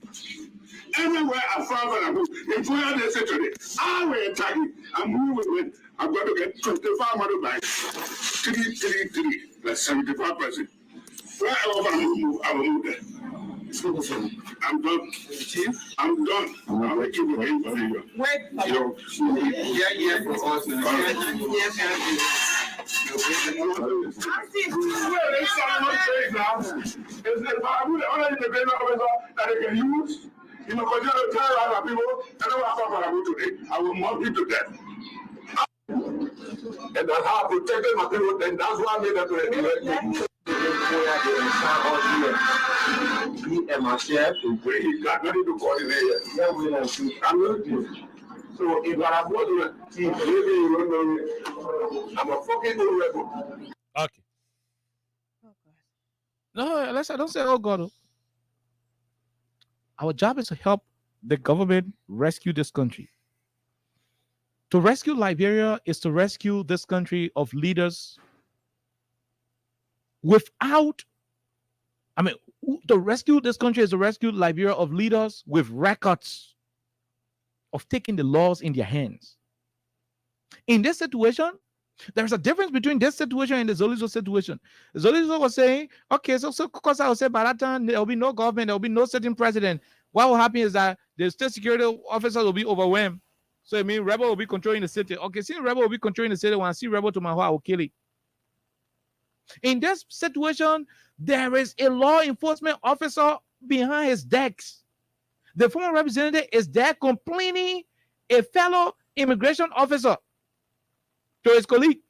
Anywhere I found in 4 days today, I will attacking. I'm moving with, I'm going to get 25 motorbikes, 333, that's 75%. Wherever I move, I will move there. I'm done. Chief? I'm done. I'll let you go in for you. Wait. Yeah, for us. Continue to tell other people, I will mock you to death. And that's how I protected my people, and that's why I made that to the and myself, he got nothing to coordinate. I'm not so if I was to see, I'm a fucking rebel. okay. No, I don't say, oh God. Our job is to help the government rescue this country. To rescue Liberia is to rescue this country of leaders without, to rescue this country is to rescue Liberia of leaders with records of taking the laws in their hands. In this situation, there's a difference between this situation and the Zolizo situation. Zolizo was saying, okay, so because I will say by that time there will be no government, there will be no sitting president. What will happen is that the state security officers will be overwhelmed. So I mean, rebel will be controlling the city. Okay, see, rebel will be controlling the city. When I see rebel to my heart, I will kill it. In this situation, there is a law enforcement officer behind his decks. The former representative is there complaining a fellow immigration officer to his colleague.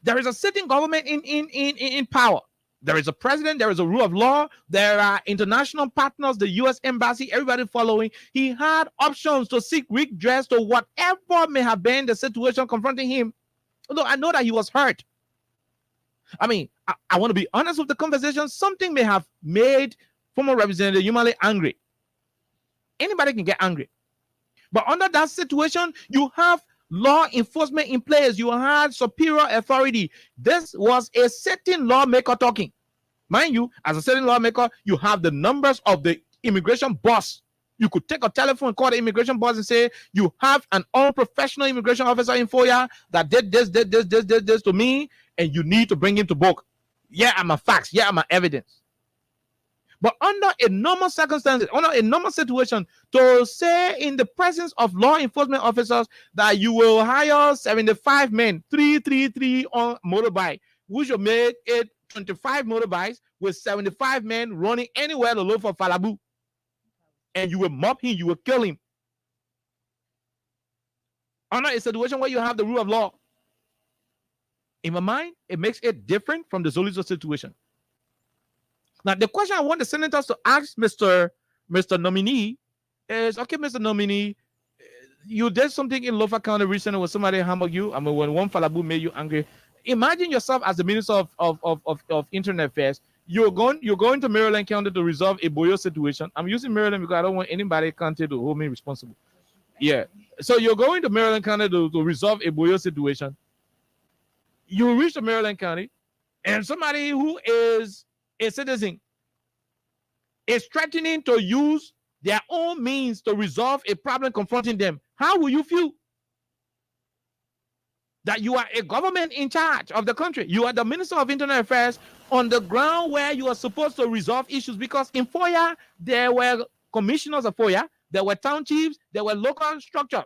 There is a sitting government in power. There is a president, there is a rule of law, there are international partners, the U.S. Embassy, everybody following. He had options to seek redress to whatever may have been the situation confronting him. Although I know that he was hurt. I want to be honest with the conversation. Something may have made former Representative Yumale angry. Anybody can get angry. But under that situation, you have law enforcement in place. You had superior authority. This was a certain lawmaker talking. Mind you, as a certain lawmaker, you have the numbers of the immigration boss. You could take a telephone, call the immigration boss and say, you have an unprofessional immigration officer in FOIA that did this to me, and you need to bring him to book. Yeah, I'm a facts. Yeah, I'm a evidence. But under a normal circumstances, under a normal situation, to say in the presence of law enforcement officers that you will hire 75 men, 333 on motorbike, which will make it 25 motorbikes with 75 men running anywhere to look for Falabu. And you will mob him, you will kill him. Under a situation where you have the rule of law. In my mind, it makes it different from the Zolizo situation. Now, the question I want the senators to ask Mr. Nominee is, okay, Mr. Nominee, you did something in Lofa County recently when somebody hammered you. I mean, when one Falabu made you angry. Imagine yourself as the Minister of Internet Affairs. You're going to Maryland County to resolve a Boyo situation. I'm using Maryland because I don't want anybody county to hold me responsible. Yeah. So you're going to Maryland County to resolve a Boyo situation. You reach the Maryland County, and somebody who is a citizen is threatening to use their own means to resolve a problem confronting them. How will you feel? That you are a government in charge of the country. You are the Minister of Internal Affairs on the ground where you are supposed to resolve issues, because in FOIA, there were commissioners of FOIA, there were town chiefs, there were local structures.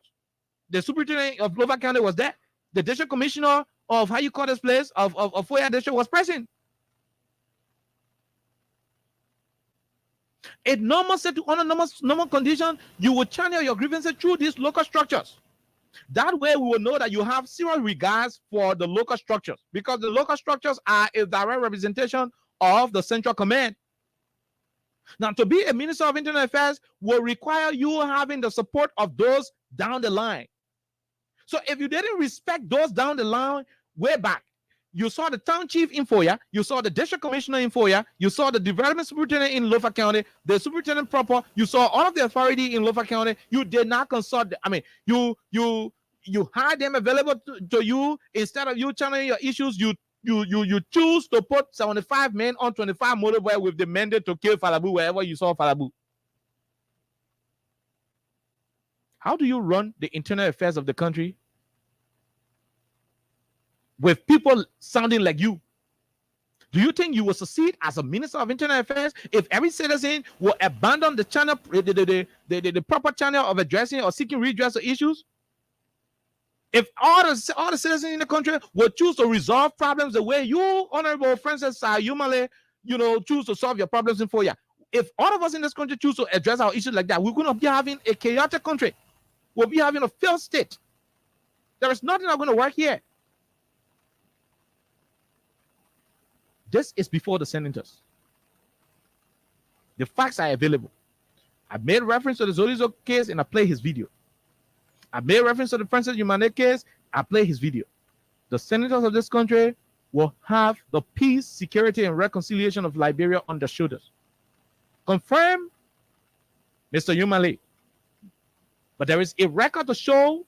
The superintendent of Lofa County was there. The district commissioner of, how you call this place, of FOIA district was present. In normal condition, you would channel your grievances through these local structures. That way, we will know that you have serious regards for the local structures, because the local structures are a direct representation of the central command. Now, to be a Minister of Internal Affairs will require you having the support of those down the line. So if you didn't respect those down the line way back, you saw the town chief in FOIA, you saw the district commissioner in FOIA, you saw the development superintendent in Lofa County, the superintendent proper, you saw all of the authority in Lofa County. You did not consult. I mean, you had them available to you. Instead of you channeling your issues, you choose to put 75 men on 25 motorbike with the mandate to kill Falabu wherever you saw Falabu. How do you run the internal affairs of the country with people sounding like you? Do you think you will succeed as a Minister of Internal Affairs if every citizen will abandon the channel, the proper channel of addressing or seeking redress of issues? If all the citizens in the country will choose to resolve problems the way you, Honorable Francis Yumale, choose to solve your problems in FOIA, if all of us in this country choose to address our issues like that, we're going to be having a chaotic country. We'll be having a failed state. There is nothing that's going to work here. This is before the senators. The facts are available. I made reference to the Zolizo case and I play his video. I made reference to the Francis Yumane case. I play his video. The senators of this country will have the peace, security, and reconciliation of Liberia on their shoulders. Confirm, Mr. Yumale. But there is a record to show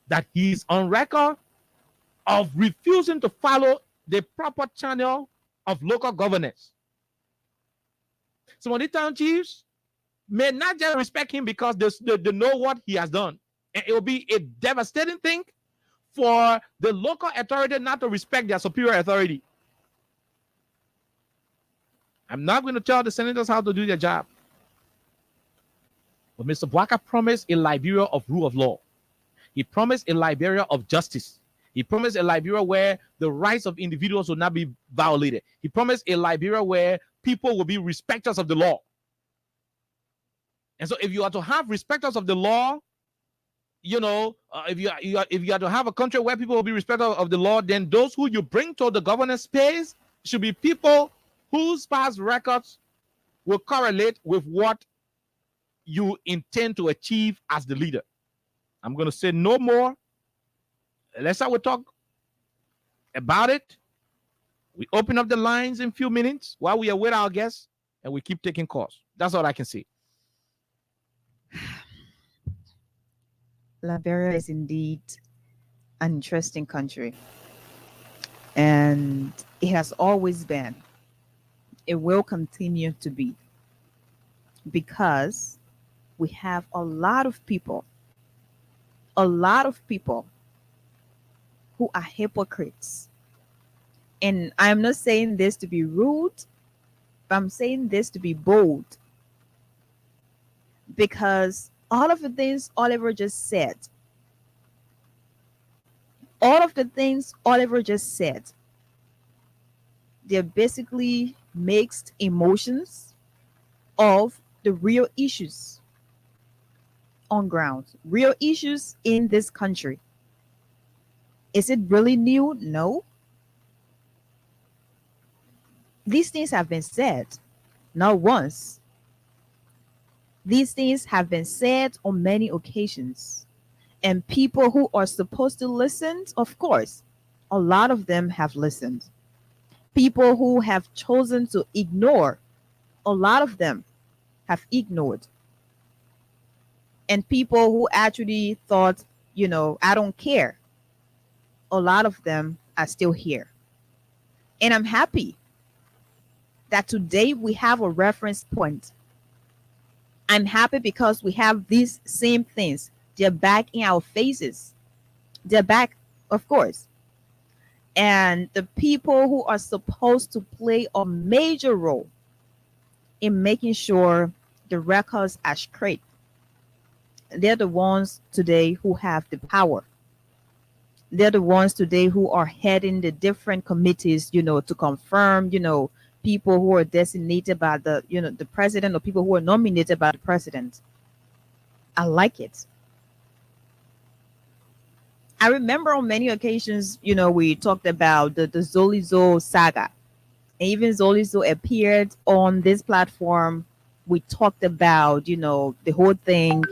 that he's on record of refusing to follow the proper channel of local governance. Some of the town chiefs may not just respect him because they know what he has done. And it will be a devastating thing for the local authority not to respect their superior authority. I'm not going to tell the senators how to do their job. But Mr. Bwaka promised a Liberia of rule of law. He promised a Liberia of justice. He promised a Liberia where the rights of individuals will not be violated. He promised a Liberia where people will be respecters of the law. And so if you are to have respecters of the law, if you are to have a country where people will be respecters of the law, then those who you bring to the governance space should be people whose past records will correlate with what you intend to achieve as the leader. I'm going to say no more. Let's have a talk about it. We open up the lines in a few minutes while we await our guests, and we keep taking calls. That's all I can say. Liberia is indeed an interesting country, and it has always been. It will continue to be because we have a lot of people who are hypocrites. And I'm not saying this to be rude, but I'm saying this to be bold because all of the things Oliver just said, they're basically mixed emotions of the real issues on ground, real issues in this country. Is it really new? No. These things have been said, not once. These things have been said on many occasions. And people who are supposed to listen, of course, a lot of them have listened. People who have chosen to ignore, a lot of them have ignored. And people who actually thought, I don't care, a lot of them are still here. And I'm happy that today we have a reference point. I'm happy because we have these same things. They're back in our faces. They're back, of course. And the people who are supposed to play a major role in making sure the records are straight, they're the ones today who have the power. They're the ones today who are heading the different committees, to confirm, people who are designated by the president or people who are nominated by the president. I like it. I remember on many occasions, we talked about the Zolizo saga. And even Zolizo appeared on this platform. We talked about, the whole thing.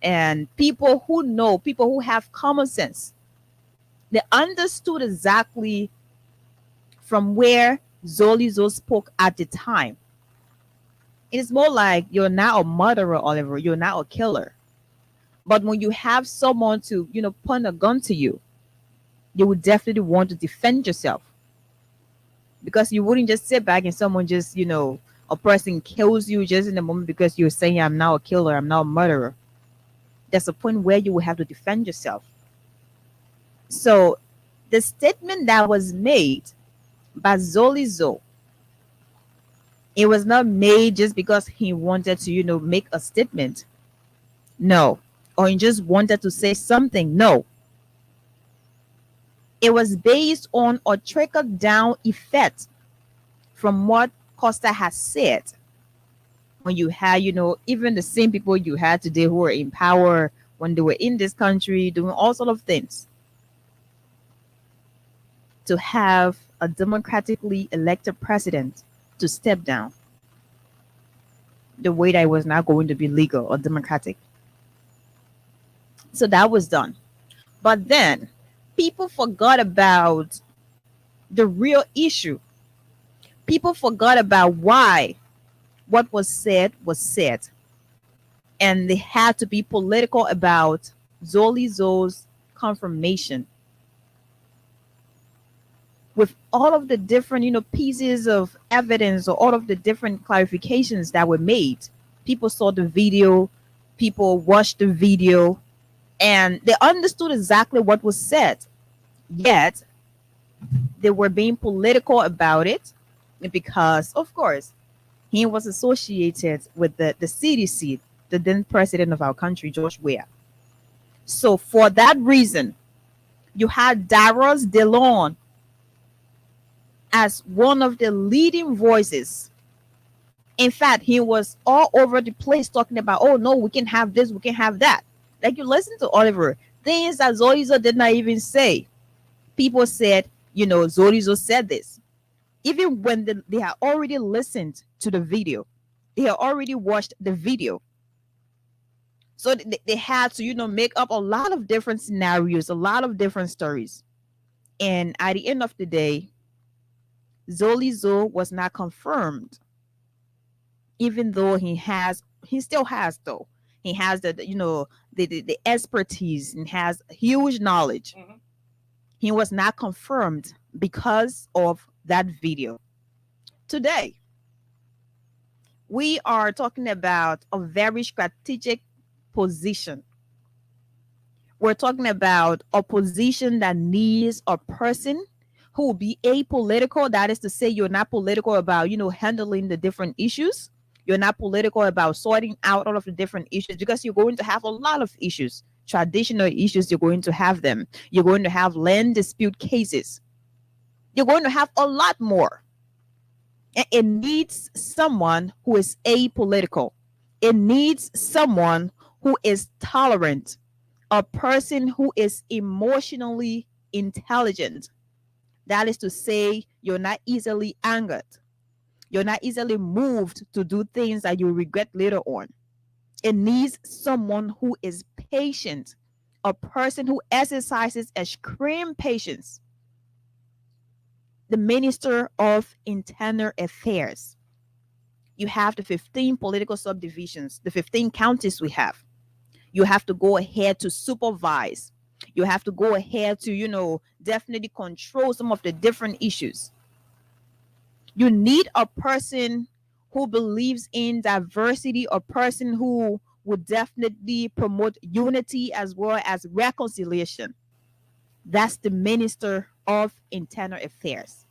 And people who have common sense, they understood exactly from where Zolizo spoke at the time. It is more like you're now a murderer, Oliver. You're now a killer. But when you have someone to, point a gun to you, you would definitely want to defend yourself. Because you wouldn't just sit back and someone just, a person kills you just in the moment because you're saying, I'm now a killer, I'm now a murderer. There's a point where you will have to defend yourself. So the statement that was made by Zolizo, it was not made just because he wanted to, make a statement. No. Or he just wanted to say something. No. It was based on a trickle down effect from what Costa has said. When you had, even the same people you had today who were in power when they were in this country doing all sorts of things, to have a democratically elected president to step down the way that it was not going to be legal or democratic. So that was done. But then people forgot about the real issue. People forgot about why what was said. And they had to be political about Zolizo's confirmation. With all of the different, pieces of evidence or all of the different clarifications that were made, people saw the video, people watched the video, and they understood exactly what was said. Yet, they were being political about it because, of course, he was associated with the CDC, the then president of our country, George Weah. So, for that reason, you had Darius DeLon as one of the leading voices. In fact, he was all over the place talking about, oh no, we can have this, we can have that. Like, you listen to Oliver, things that Zolizo did not even say. People said, Zolizo said this. Even when they had already listened to the video, they had already watched the video. So they had to, make up a lot of different scenarios, a lot of different stories. And at the end of the day, Zolizo was not confirmed, even though he still has though He has the expertise and has huge knowledge. Mhm. He was not confirmed because of that video. Today, we are talking about a very strategic position. We're talking about a position that needs a person who will be apolitical. That is to say, you're not political about, handling the different issues. You're not political about sorting out all of the different issues, because you're going to have a lot of issues. Traditional issues, you're going to have them. You're going to have land dispute cases. You're going to have a lot more. And it needs someone who is apolitical. It needs someone who is tolerant, a person who is emotionally intelligent. That is to say, you're not easily angered. You're not easily moved to do things that you regret later on. It needs someone who is patient, a person who exercises extreme patience. The Minister of Internal Affairs. You have the 15 political subdivisions, the 15 counties we have. You have to go ahead to supervise. You have to go ahead to, definitely control some of the different issues. You need a person who believes in diversity, a person who would definitely promote unity as well as reconciliation. That's the Minister of Internal Affairs.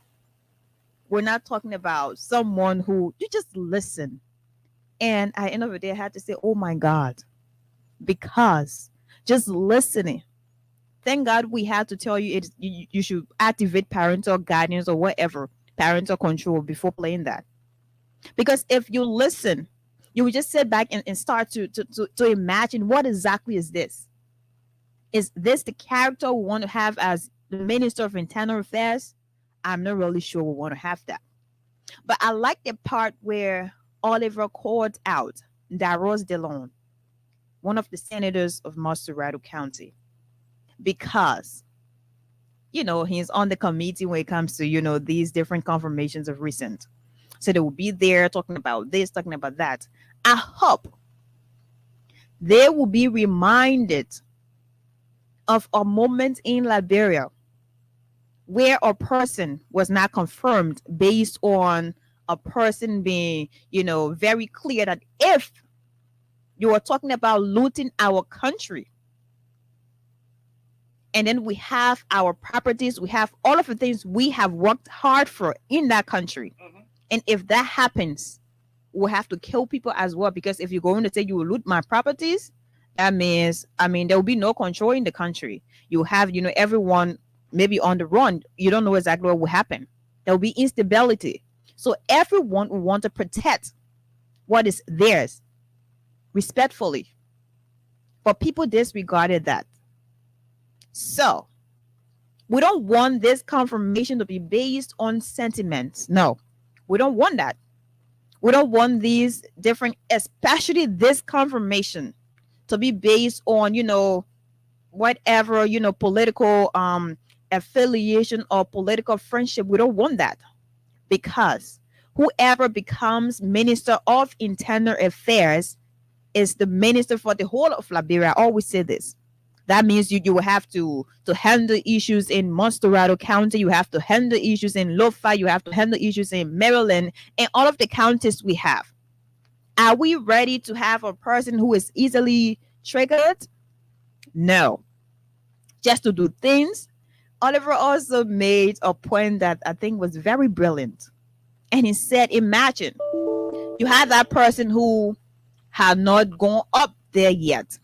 We're not talking about someone who you just listen. And at the end of the day, I had to say, oh my God, because just listening. Thank God we had to tell you you should activate parental guidance or whatever, parental control before playing that. Because if you listen, you will just sit back and start to imagine, what exactly is this? Is this the character we want to have as the Minister of Internal Affairs? I'm not really sure we want to have that. But I like the part where Oliver called out Daros DeLon, one of the senators of Montserrat County, because, he's on the committee when it comes to, these different confirmations of recent. So they will be there talking about this, talking about that. I hope they will be reminded of a moment in Liberia where a person was not confirmed based on a person being, very clear that if you are talking about looting our country, and then we have our properties, we have all of the things we have worked hard for in that country. Mhm. And if that happens, we'll have to kill people as well, because if you're going to say you will loot my properties, that means, there will be no control in the country. You have, everyone maybe on the run. You don't know exactly what will happen. There will be instability. So everyone will want to protect what is theirs respectfully. But people disregarded that. So we don't want this confirmation to be based on sentiments. No, we don't want that. We don't want these different, especially this confirmation, to be based on, whatever, political affiliation or political friendship. We don't want that, because whoever becomes Minister of Internal Affairs is the minister for the whole of Liberia. I always say this. That means you will have to handle issues in Montserrat County. You have to handle issues in Lofa. You have to handle issues in Maryland and all of the counties we have. Are we ready to have a person who is easily triggered? No. Just to do things. Oliver also made a point that I think was very brilliant. And he said, imagine you have that person who had not gone up there yet,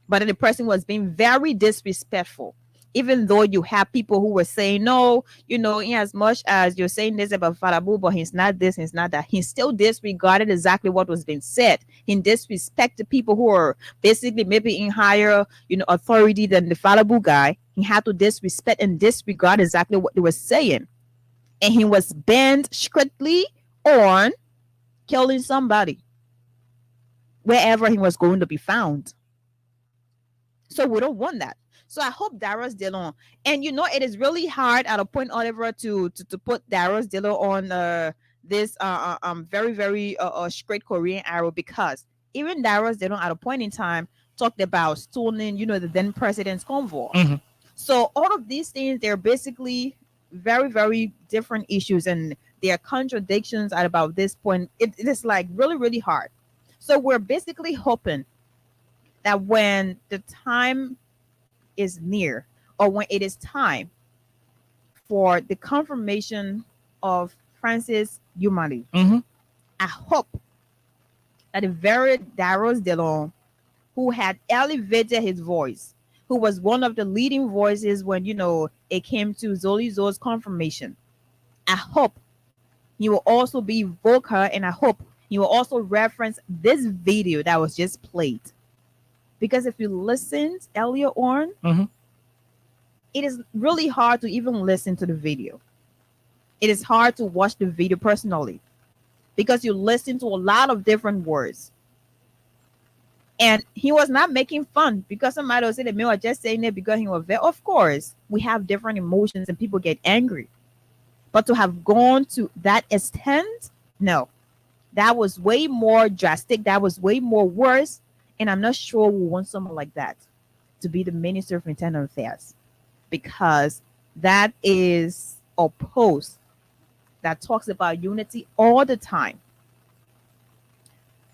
but the person was being very disrespectful, even though you have people who were saying, no, in as much as you're saying this about Farabu, but he's not this, he's not that, he still disregarded exactly what was being said. He disrespected people who are basically maybe in higher, authority than the Farabu guy. He had to disrespect and disregard exactly what they were saying. And he was banned strictly on killing somebody wherever he was going to be found. So we don't want that. So I hope Daros Dillon, and it is really hard at a point, Oliver, to put Daros Dillon on this very very straight Korean arrow, because Even Darius Delon at a point in time talked about stoning, the then president's convoy. Mhm. So all of these things, they're basically very, very different issues, and there are contradictions at about this point. It is like really, really hard. So we're basically hoping that when the time is near, or when it is time for the confirmation of Francis Umali, Mhm. I hope that the very Darius Delon who had elevated his voice, who was one of the leading voices when it came to Zolizo's confirmation, I hope he will also be vocal, and I hope he will also reference this video that was just played. Because if you listened earlier on, Mhm. it is really hard to even listen to the video. It is hard to watch the video personally because you listen to a lot of different words. And he was not making fun because somebody will say the man was just saying it because he was there. Of course, we have different emotions and people get angry. But to have gone to that extent, no. That was way more drastic. That was way more worse. And I'm not sure we want someone like that to be the Minister of Internal Affairs, because that is a post that talks about unity all the time.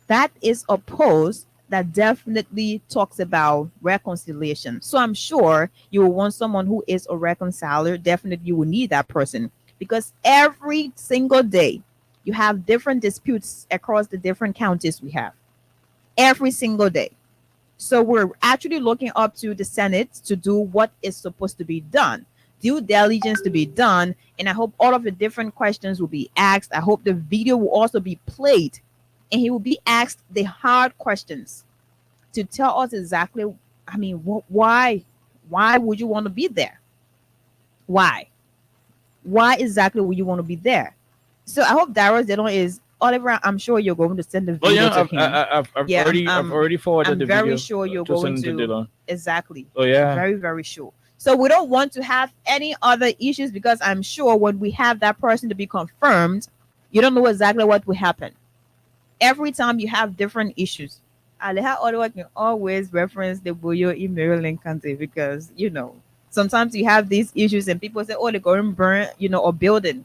That is a post that definitely talks about reconciliation. So I'm sure you will want someone who is a reconciler. Definitely you will need that person, because every single day you have different disputes across the different counties we have. Every single day. So we're actually looking up to the Senate to do what is supposed to be done, due diligence to be done. And I hope all of the different questions will be asked. I hope the video will also be played and he will be asked the hard questions to tell us exactly, I mean, why would you want to be there? Why exactly would you want to be there? So I hope Darius Delon is Oliver. I'm sure you're going to send the Oh video yeah, to him. I've Yeah, already forwarded I'm the very video sure you're to going Senator to Dillon. exactly. Oh yeah. Very, very sure. So we don't want to have any other issues, because I'm sure when we have that person to be confirmed, you don't know exactly what will happen. Every time you have different issues, Aleha Ottawa can always reference the Boyo in Maryland County, because sometimes you have these issues and people say, oh, they're going to burn, a building,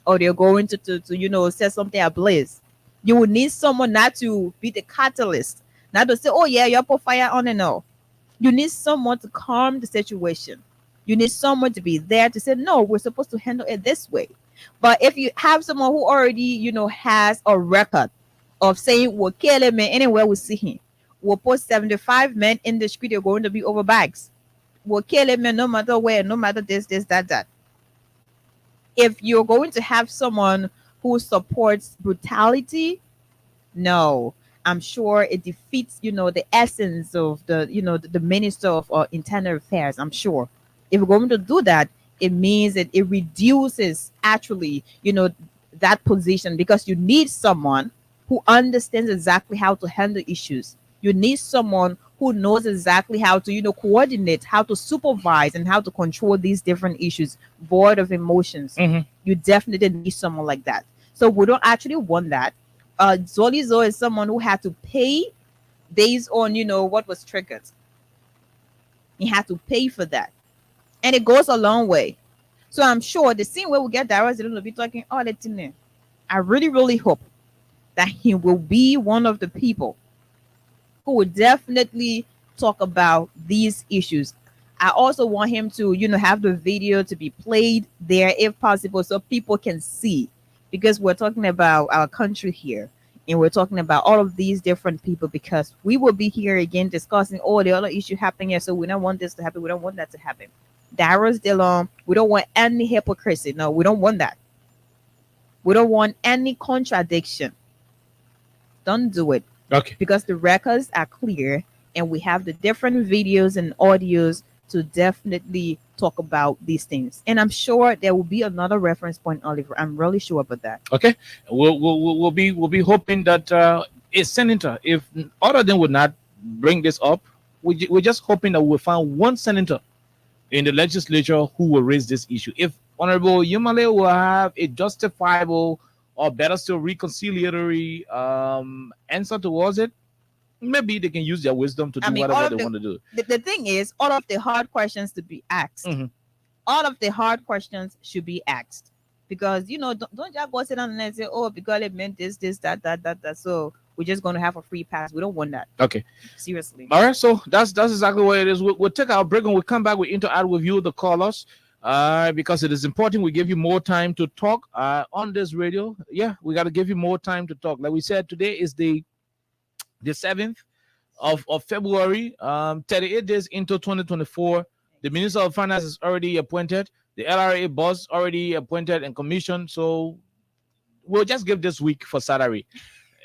or they're going to set something ablaze. You will need someone not to be the catalyst, not to say, oh yeah, you're put fire on and all. You need someone to calm the situation. You need someone to be there to say, no, we're supposed to handle it this way. But if you have someone who already, has a record of saying, we'll kill him anywhere we see him, we'll put 75 men in the street, they're going to be over bags. We'll kill him no matter where, no matter this, that. If you're going to have someone who supports brutality, no, I'm sure it defeats, the essence of the Minister of Internal Affairs. I'm sure if we're going to do that, it means that it reduces actually, that position, because you need someone who understands exactly how to handle issues. You need someone who knows exactly how to, coordinate, how to supervise, and how to control these different issues, void of emotions. Mhm. You definitely need someone like that. So we don't actually want that. Zolizo is someone who had to pay based on what was triggered. He had to pay for that, and it goes a long way. So I'm sure the same way we get Darius will be talking all the time. I really, really hope that he will be one of the people who will definitely talk about these issues. I also want him to, have the video to be played there if possible so people can see, because we're talking about our country here and we're talking about all of these different people, because we will be here again discussing all the other issue happening here. So we don't want this to happen. We don't want that to happen. Darius Delon, we don't want any hypocrisy. No, we don't want that. We don't want any contradiction. Don't do it. Okay. Because the records are clear and we have the different videos and audios to definitely talk about these things. And I'm sure there will be another reference point, Oliver. I'm really sure about that. Okay. We'll be hoping that a senator, if other than would not bring this up, we're just hoping that we'll find one senator in the legislature who will raise this issue. If Honorable Yumale will have a justifiable, or better still reconciliatory answer towards it, Maybe they can use their wisdom to do whatever they want to do. The thing is, all of the hard questions to be asked. All of the hard questions should be asked, because don't just go sit down and say, oh, because it meant this, that. So we're just going to have a free pass. We don't want that. Okay. Seriously. All right. So that's exactly what it is. We'll take our break and we'll come back. We interact with you, the callers, because it is important we give you more time to talk on this radio. Yeah, we got to give you more time to talk. Like we said, today is the 7th of February, 38 days into 2024. The Minister of Finance is already appointed. The LRA boss already appointed and commissioned. So we'll just give this week for salary.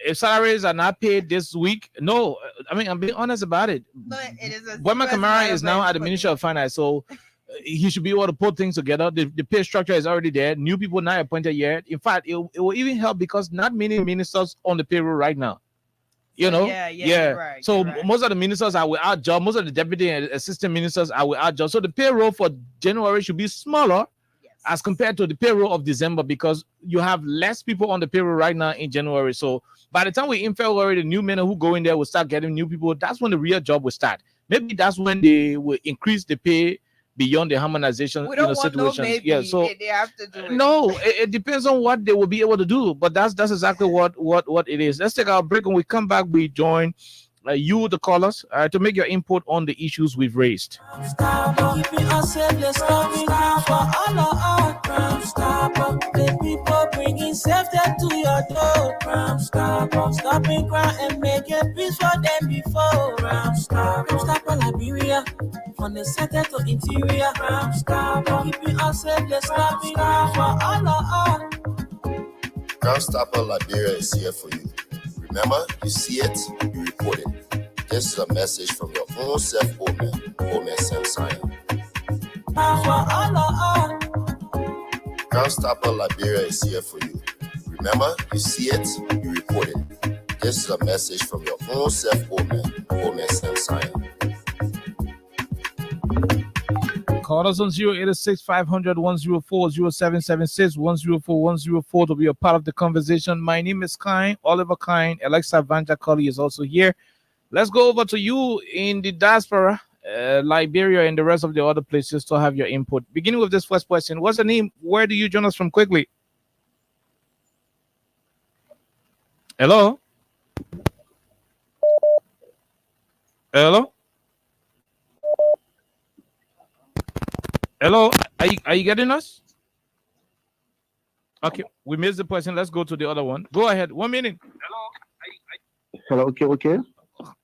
If salaries are not paid this week, no, I mean, I'm being honest about it. But it is Boyma Kamara is now at the Ministry of Finance, so he should be able to put things together. The pay structure is already there. New people not appointed yet. In fact, it will even help because not many ministers on the payroll right now. Yeah. You're right, so most of the ministers are without job. Most of the deputy and assistant ministers are without job. So the payroll for January should be smaller as compared to the payroll of December, because you have less people on the payroll right now in January. So by the time we in February, the new men who go in there will start getting new people. That's when the real job will start. Maybe that's when they will increase the pay beyond the harmonization situations. So they have to do it. No, it depends on what they will be able to do. But that's exactly what it is. Let's take our break. When we come back, we join you, the callers, to make your input on the issues we've raised. People bringing safety to your door. Stopping crime and making peace for them before. Stop Liberia, from the center to interior. Keeping us safe, let's stop for all. Crime Stopper Liberia is here for you. Remember, you see it, you report it. This is a message from your own Omen Sam Sion. Crime Stopper Liberia is here for you. Remember, you see it, you report it. This is a message from your own Omen Sam Sion. Call us on 086 500 104 0776 104 104 to be a part of the conversation. My name is Kine, Oliver Kine. Alexa Vanja Colley is also here. Let's go over to you in the diaspora, Liberia, and the rest of the other places to have your input. Beginning with this first question. What's the name? Where do you join us from quickly? Hello? Hello? Hello? Are you getting us? Okay, we missed the person. Let's go to the other one. Go ahead. 1 minute. Hello, okay.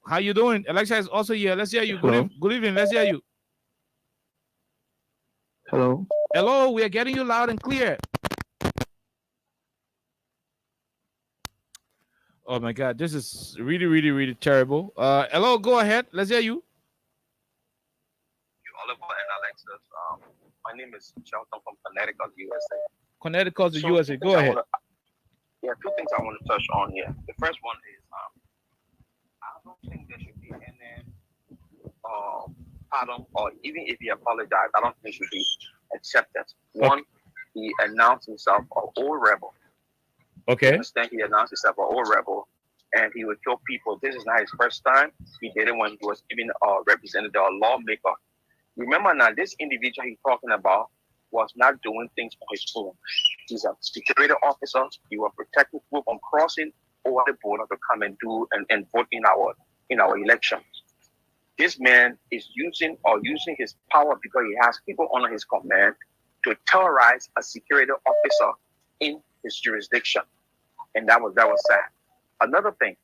How you doing? Alexa is also here. Let's hear you. Hello. Good evening. Let's hear you. Hello, we are getting you loud and clear. Oh my God, this is really terrible. Hello, go ahead. Let's hear you. Oliver and Alexis. My name is Shelton from Connecticut, USA. Connecticut, USA. Go ahead. Two things I want to touch on here. The first one is I don't think there should be any pardon, or even if he apologized, I don't think it should be accepted. Okay. One, he announced himself an old rebel. Okay. Understand? He announced himself an old rebel, and he would kill people. This is not his first time. He did it when he was even a representative, a lawmaker. Remember now, this individual he's talking about was not doing things on his own. He's a security officer. He was protecting people from crossing over the border to come and do and vote in our elections. This man is using his power because he has people under his command to terrorize a security officer in his jurisdiction. And that was sad. Another thing,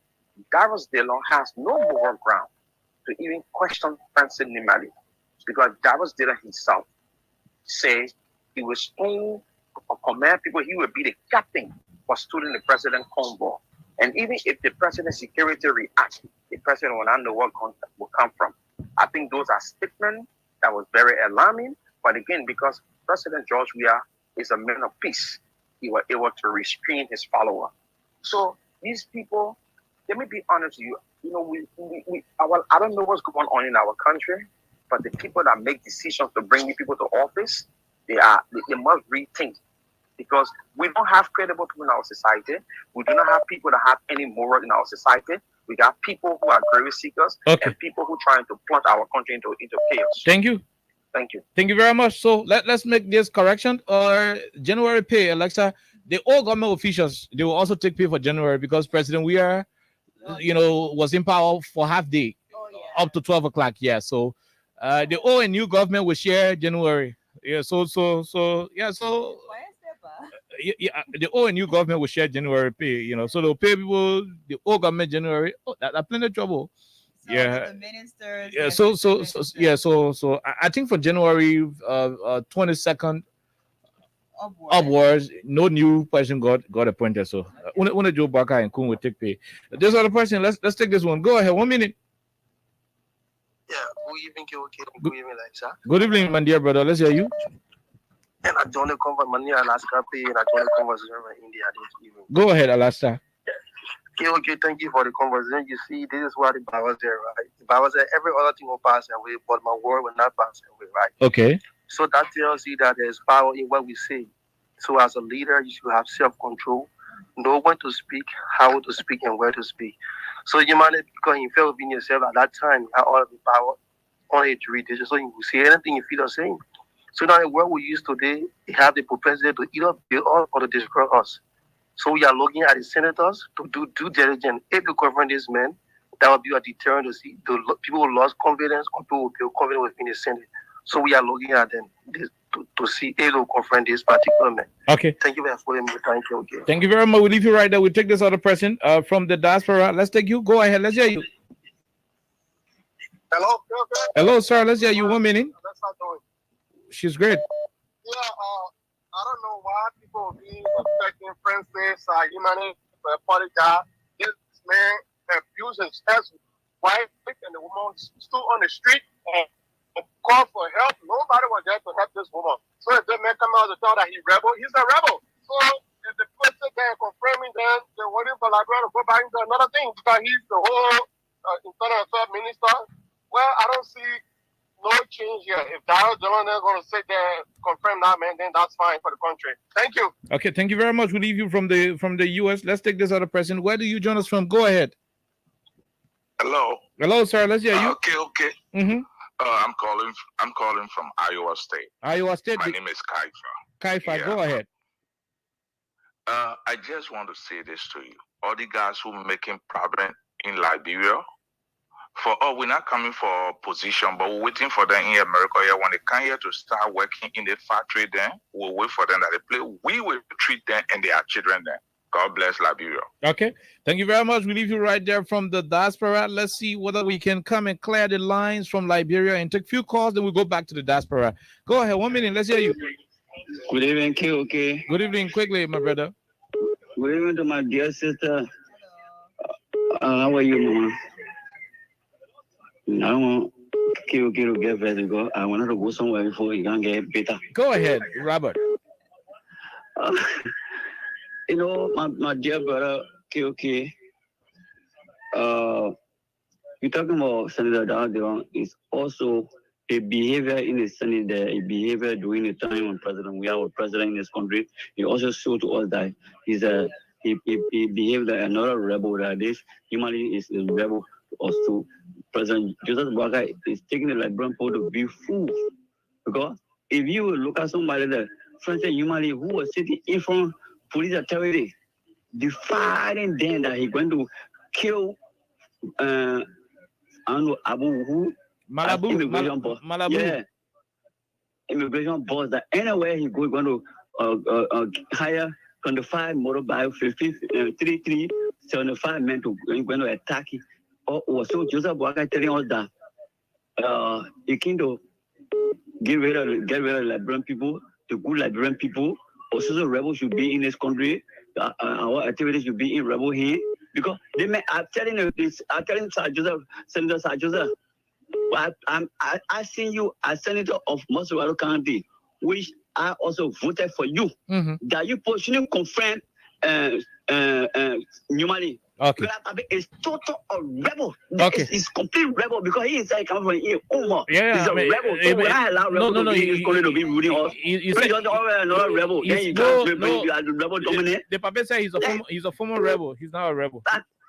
Darius Dillon has no moral ground to even question Francis Nimali, because Darius Dillon himself said he was told to command people, he would be the captain for stealing the president's convoy. And even if the president's security reacts, the president will not know what will come from. I think those are statements that was very alarming. But again, because President George Weah is a man of peace, he was able to restrain his follower. So these people, let me be honest with you, I don't know what's going on in our country, but the people that make decisions to bring new people to office, they must rethink, because we don't have credible people in our society. We do not have people that have any moral in our society. We got people who are grave seekers and people who trying to plunge our country into chaos. Thank you. Thank you. Thank you very much. So let's make this correction. January pay, Alexa, the all government officials, they will also take pay for January because President Weir, was in power for half day, up to 12 o'clock. Yeah. So the old and new government will share January. Yeah. So the old and new government will share January pay. So they'll pay people the old government January. Oh, that's plenty of trouble. So the ministers. Yeah. So I think for January 22nd upwards, no new person got appointed. So when Joe Barker and Kun will take pay. This other person, let's take this one. Go ahead. 1 minute. Yeah. Good evening, Good evening, sir. Good evening, my dear brother. Let's hear you. And I joined the conversation in Alaska pay, and I joined the conversation in India this evening. Go ahead, Alaska. Okay, thank you for the conversation. You see, this is what the Bible said, right? The Bible said every other thing will pass away, but my word will not pass away, right? Okay. So that tells you that there's power in what we say. So as a leader, you should have self-control, know when to speak, how to speak, and where to speak. So you might, because you felt within yourself at that time, you have all the power on a jurisdiction, so you will say anything you feel the same. So now the word we use today, you have the propensity to either build us or to destroy us. So we are looking at the senators to do due diligence. If you confront these men, that will be a deterrent to see people who lost confidence or people who build confidence within the Senate. So we are looking at them to see if they will confront this particular man. Okay. Thank you for me. Thank you. Okay. Thank you very much. We'll leave you right there. We'll take this other person from the diaspora. Let's take you. Go ahead. Let's hear you. Hello. Hello, sir. Let's hear you. 1 minute. Let's start doing. She's great. Yeah, I don't know why people be affecting Francis, humanity, party guy. This man abuses his wife, and the woman stood on the street and called for help. Nobody was there to help this woman. So if the man come out to tell that he's a rebel, So if the person can confirm me, then they're waiting for Liberia to go back into another thing because he's the whole internal affairs minister. Well, I don't see no change here. If Darrell Dillon is going to sit there and confirm that, man, then that's fine for the country. Thank you. Okay, thank you very much. We'll leave you from the US. Let's take this other person. Where do you join us from? Go ahead. Hello, sir. Let's hear you. Okay. Mm-hmm. I'm calling from Iowa State. Iowa State. My name is Kaifa. Kaifa, yeah. Go ahead. I just want to say this to you. All the guys who are making problem in Liberia, we're not coming for position, but we're waiting for them in America here. When they come here to start working in the factory, then we'll wait for them that they play. We will treat them and their children then. God bless Liberia. Okay. Thank you very much. We leave you right there from the diaspora. Let's see whether we can come and clear the lines from Liberia and take a few calls, then we'll go back to the diaspora. Go ahead. 1 minute. Let's hear you. Good evening, KOK. Good evening. Quickly, my brother. Good evening to my dear sister. How are you, Mama? I want KOK to get better. Go. I wanted to go somewhere before you can get better. Go ahead, Robert. My dear brother, KOK, you're talking about Senator Darrell is also a behavior in the Senate, a behavior during the time when we have a president in this country. He also showed to us that he behaved like another rebel, that this humanity is a rebel to us too. President Joseph Barker is taking the Liberian people to be fools. Because if you look at somebody that Francis humanity who was sitting in front of police authority, defining them that he's going to kill Abu who immigration boss. Yeah. Immigration boss that anywhere he goes going to hire 25 motorbike 33 75 men to going to attack it. So Joseph Boakai telling us that he came to get rid of Liberian people, the good Liberian people. Also the rebels should be in this country. Our activities should be in rebel here. Because they may I'm telling Sir Joseph, Senator Sir Joseph, I seen you as Senator of Mosquito County, which I also voted for you. Mm-hmm. That you shouldn't confront Newmani. Okay. It's total a rebel. Okay. It's complete rebel because he is coming from here. Yeah, he's a rebel. So when I allow rebel to be going to be ruling us, you say another rebel. Then you can't be a rebel dominant. The Papa said he's a former rebel. He's not a rebel.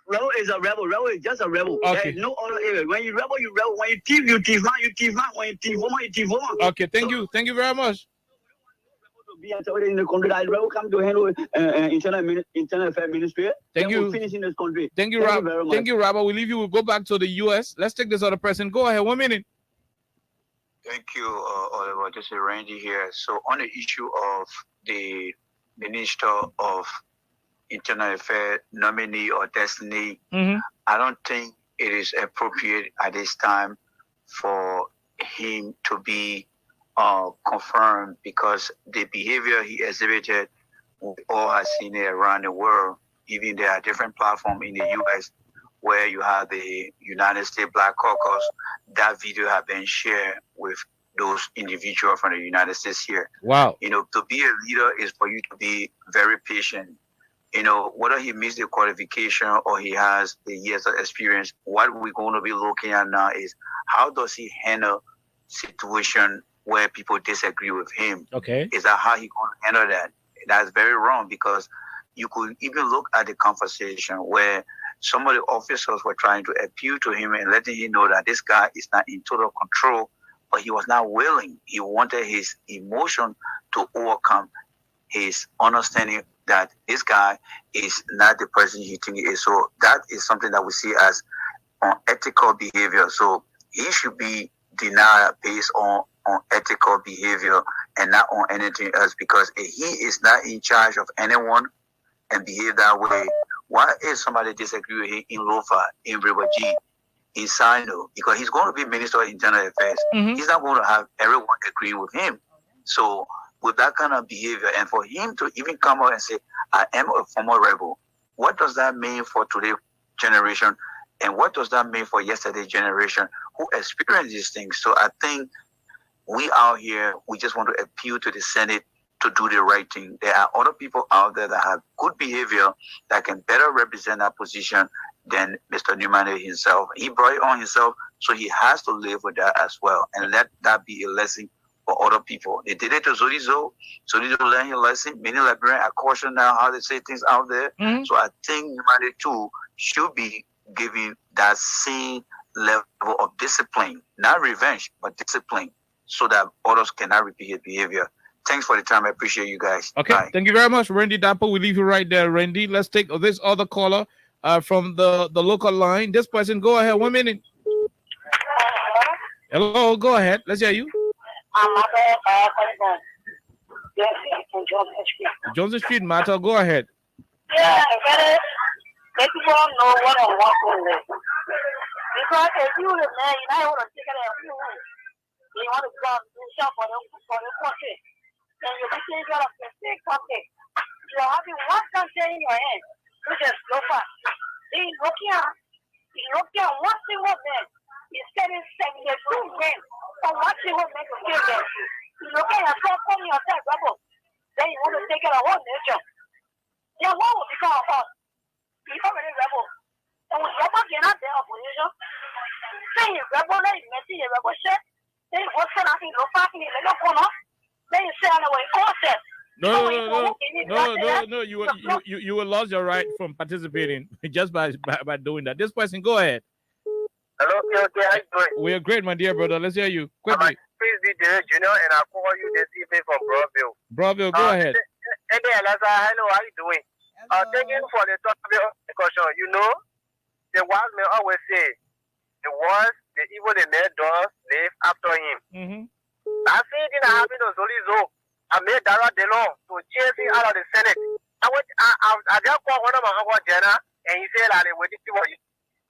Rebel is a rebel. Rebel is just a rebel. Okay. There is no other area. When you rebel, you rebel. When you thief, you thief. Man, you thief. Man, when you thief, woman, you thief. Woman. Okay, thank you very much. Be in the country that rebel come to handle internal affairs ministry. Thank you. We'll finish in this country. Thank you, Rob. Thank you, Robert. We leave you. We'll go back to the U.S. Let's take this other person. Go ahead. 1 minute. Thank you, Oliver. This is Randy here. So on the issue of the Minister of Internal Affairs nominee or destiny, I don't think it is appropriate at this time for him to be confirmed, because the behavior he exhibited, we all have seen it around the world. Even there are different platforms in the U.S. where you have the United States Black Caucus. That video has been shared with those individuals from the United States here. Wow. You know, to be a leader is for you to be very patient. You know, whether he meets the qualification or he has the years of experience, what we're going to be looking at now is how does he handle situation where people disagree with him? Okay. Is that how he going to handle that? That's very wrong, because you could even look at the conversation where some of the officers were trying to appeal to him and letting him know that this guy is not in total control, but he was not willing. He wanted his emotion to overcome his understanding that this guy is not the person he thinks he is. So that is something that we see as unethical behavior. So he should be denied based on ethical behavior and not on anything else, because if he is not in charge of anyone and behave that way, why is somebody disagree with him in Lofa, in Rivergy, in Sino? Because he's going to be Minister of Internal Affairs. He's not going to have everyone agree with him. So with that kind of behavior, and for him to even come out and say, I am a former rebel, what does that mean for today's generation? And what does that mean for yesterday's generation who experienced these things? So I think we out here, we just want to appeal to the Senate to do the right thing. There are other people out there that have good behavior that can better represent that position than Mr. Newman himself. He brought it on himself, so he has to live with that as well. And let that be a lesson for other people. They did it to Zolizo. Zolizo learned his lesson. Many Liberians are cautioned now how they say things out there. So I think Newman too should be given that same level of discipline, not revenge, but discipline, so that others cannot repeat his behavior. Thanks for the time. I appreciate you guys. Okay. Bye. Thank you very much, Randy Dapper. We leave you right there, Randy. Let's take this other caller from the local line. This person, go ahead. 1 minute. Hello, go ahead. Let's hear you. Johnson Street, Matter. Go ahead. Yeah, let people know what I want to do. Because if you the man, you know, want to take it out. You want to come yourself for the country. And you be taking out of the same country. You are having one country in your hand, which is so far. He's looking at one single man. He's getting 72 men for one single man to kill them. He's looking at yourself, calling yourself rebel. Then you want to take it a whole nation. Yeah, what will become of us? People really rebel. And when rebel get out there opposition, say you rebel, then you see a rebel shit. Then you go send out in the party, they don't come up. Then you say anyway, concept. No. You will lose your right from participating just by doing that. This person, go ahead. Hello, okay, how you doing? We are great, my dear brother. Let's hear you quickly. Please be there, Junior, and I'll call you this evening from Broadville. Broadville, go ahead. Hey, hello, how you doing? Thank you for the topic of discussion. You know, the wise man always say, the words, the evil the man does, live after him. I see it that happened to Zolizo. I made Dara Delon to chase him out of the Senate. I just called one of my uncle Jenna, and he said that they waiting for you.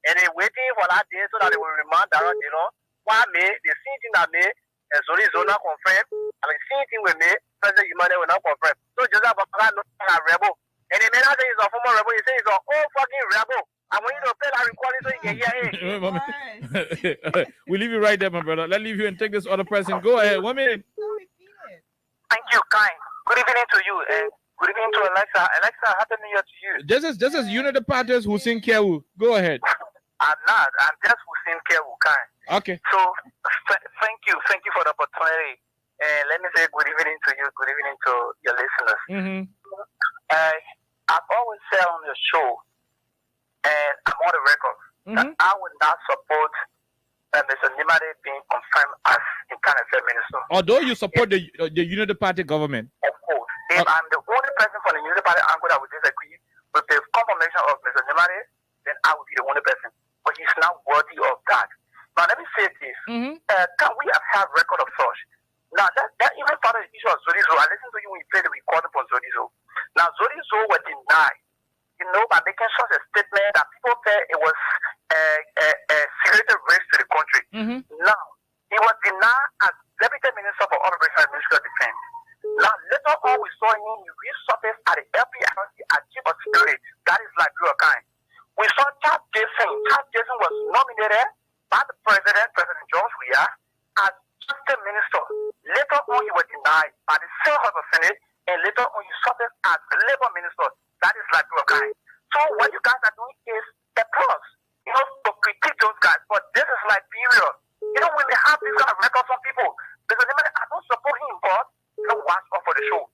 And they waiting for that day so that they will remind Dara Delon. Why me? The same thing that me, and Zolizo not confirmed, and the same thing with me, President Emmanuel will not confirm. So Joseph Bakala no a rebel. And the man says he's a former rebel, he says he's an old fucking rebel. I want you to play that recording so you can hear it. We leave you right there, my brother. Let's leave you and take this other person. Go ahead. 1 minute. Thank you, kind. Good evening to you, and good evening to Alexa. Alexa, happy New Year to you. This is Unity Parties Hussein Kewu. Go ahead. I'm not. I'm just Hussein Kewu, kind. Okay. So, thank you for the opportunity. And let me say good evening to you. Good evening to your listeners. I've always said on the show, and I on the record that I would not support Mr. Nimade being confirmed as in Canada minister. Although you support the Unity Party government. Of course. If I'm the only person from the Unity Party angle that would disagree with the confirmation of Mr. Nimade, then I would be the only person. But he's not worthy of that. Now let me say this. Can we have record of such? Now that even part of the issue of Zodizo, I listened to you when you played the recording for Zodizo. Now Zodizo was denied, by making such a statement that people said it was a security risk to the country. Now, he was denied as Deputy Minister for Operations and Ministry of Defense. Now, later on, we saw him resurface at the FBIC as Chief of Security. That is like your kind. We saw Chad Jason. Chad Jason was nominated by the President George Weah, as Justice Minister. Later on, he was denied by the same House of Senate, and later on, he surfaced as the Labor Minister. That is like your kind. So what you guys are doing is a plus, to critique those guys. But this is like period. When they have this kind of records on people, because I don't support him, but watch out for the show.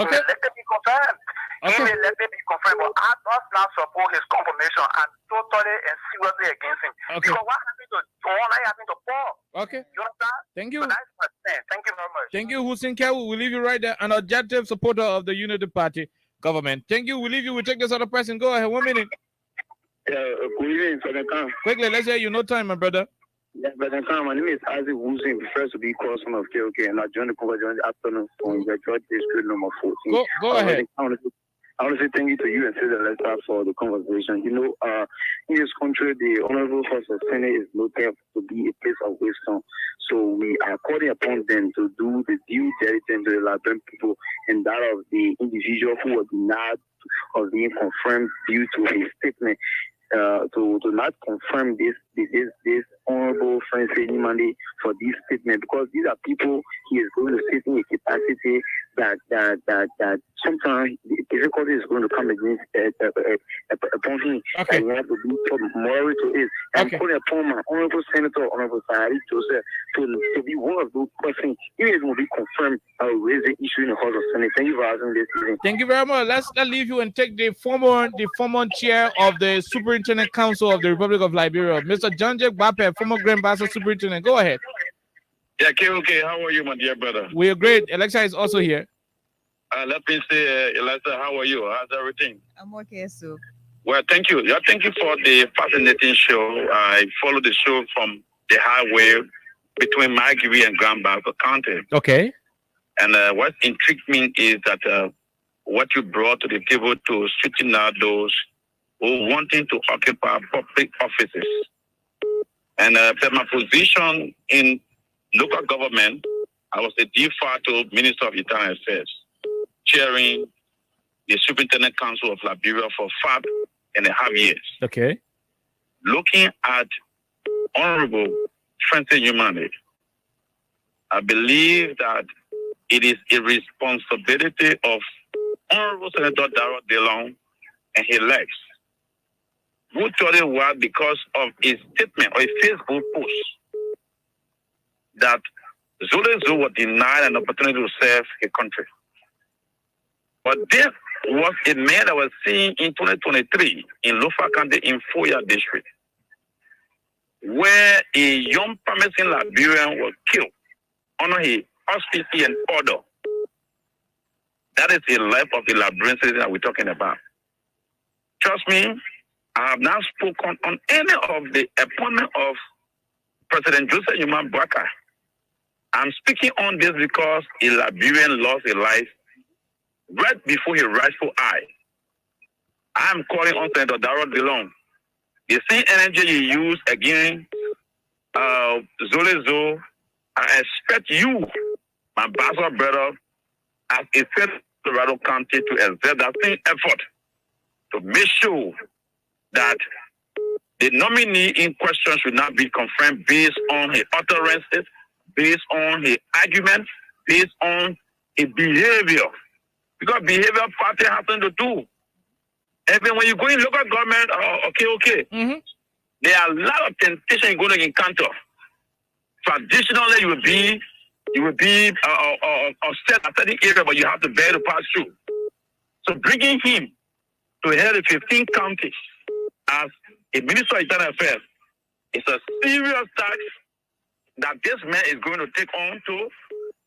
Okay. Let them be confirmed. He may let them be confirmed, but I does not support his confirmation and totally and seriously against him. Okay. Because what happened to John, I happened to Paul. Okay. You understand? Thank you. So that's my stand. Thank you very much. Thank you, Hussein Kewu. We'll leave you right there. An objective supporter of the Unity Party government. Thank you. We'll leave you. We'll take this other person. Go ahead. 1 minute. Quickly, let's hear you. No time, my brother. Yeah, but my name is Isaac Wuzin, first to be called son of KOK, and I joined the conversation afternoon from the George District number 14. Go ahead. I want to say thank you to you and Cesar Lester for the conversation. In this country, the Honorable House of Senate is located to be a place of wisdom. So we are calling upon them to do the due diligence to the Liberian people and that of the individual who was denied of being confirmed due to his statement. To not confirm this honorable friend Freedm Monday for this statement, because these are people he is going to sit in a capacity that sometimes the difficulty is going to come against upon him. Okay. And you have to be moral to it. I'm calling upon my honorable senator, honorable Sahari Joseph, to be one of those persons. He is going to be confirmed raise the issue in the House of Senate. Thank you for asking this evening. Thank you very much. Let's leave you and take the former chair of the Superintendent Council of the Republic of Liberia, Mr. John J. Bape, former Grand Master Superintendent. Go ahead. Yeah, okay. How are you, my dear brother? We are great. Alexa is also here. Let me say, Alexa, how are you? How's everything? I'm okay, so. Well, thank you. Yeah, thank you for the fascinating show. I followed the show from the highway between Margibi and Grand Bassa County. Okay. And what intrigued me is that what you brought to the table to straighten out those who wanting to occupy public offices. And my position in local government, I was the de facto Minister of Internal Affairs, chairing the Superintendent Council of Liberia for 5.5 years. Okay. Looking at Honorable Francis Humane, I believe that it is a responsibility of Honorable Senator Darrell DeLong and his legs, who told it was because of his statement or a Facebook post that Zolezo was denied an opportunity to serve his country. But this was a man that was seen in 2023 in Lofa County in Foya District, where a young promising Liberian was killed under his auspices and order. That is the life of the Liberian citizen that we're talking about. Trust me, I have not spoken on any of the appointment of President Joseph Yuma Bwaka. I'm speaking on this because a Liberian lost his life right before his rightful eye. I'm calling on Senator Darrell DeLong. The same energy you use against Zolezo, I expect you, my ambassador brother, as a Senate of Colorado County, to exert that same effort to make sure that the nominee in question should not be confirmed based on his utterances, based on his arguments, based on his behavior. Because behavior party has nothing to do. Even when you go in local government, there are a lot of temptation you're going to encounter. Traditionally, you will be set a certain area, but you have to bear to pass through. So bringing him to head the 15 counties as a Minister of Internal Affairs, it's a serious task that this man is going to take on to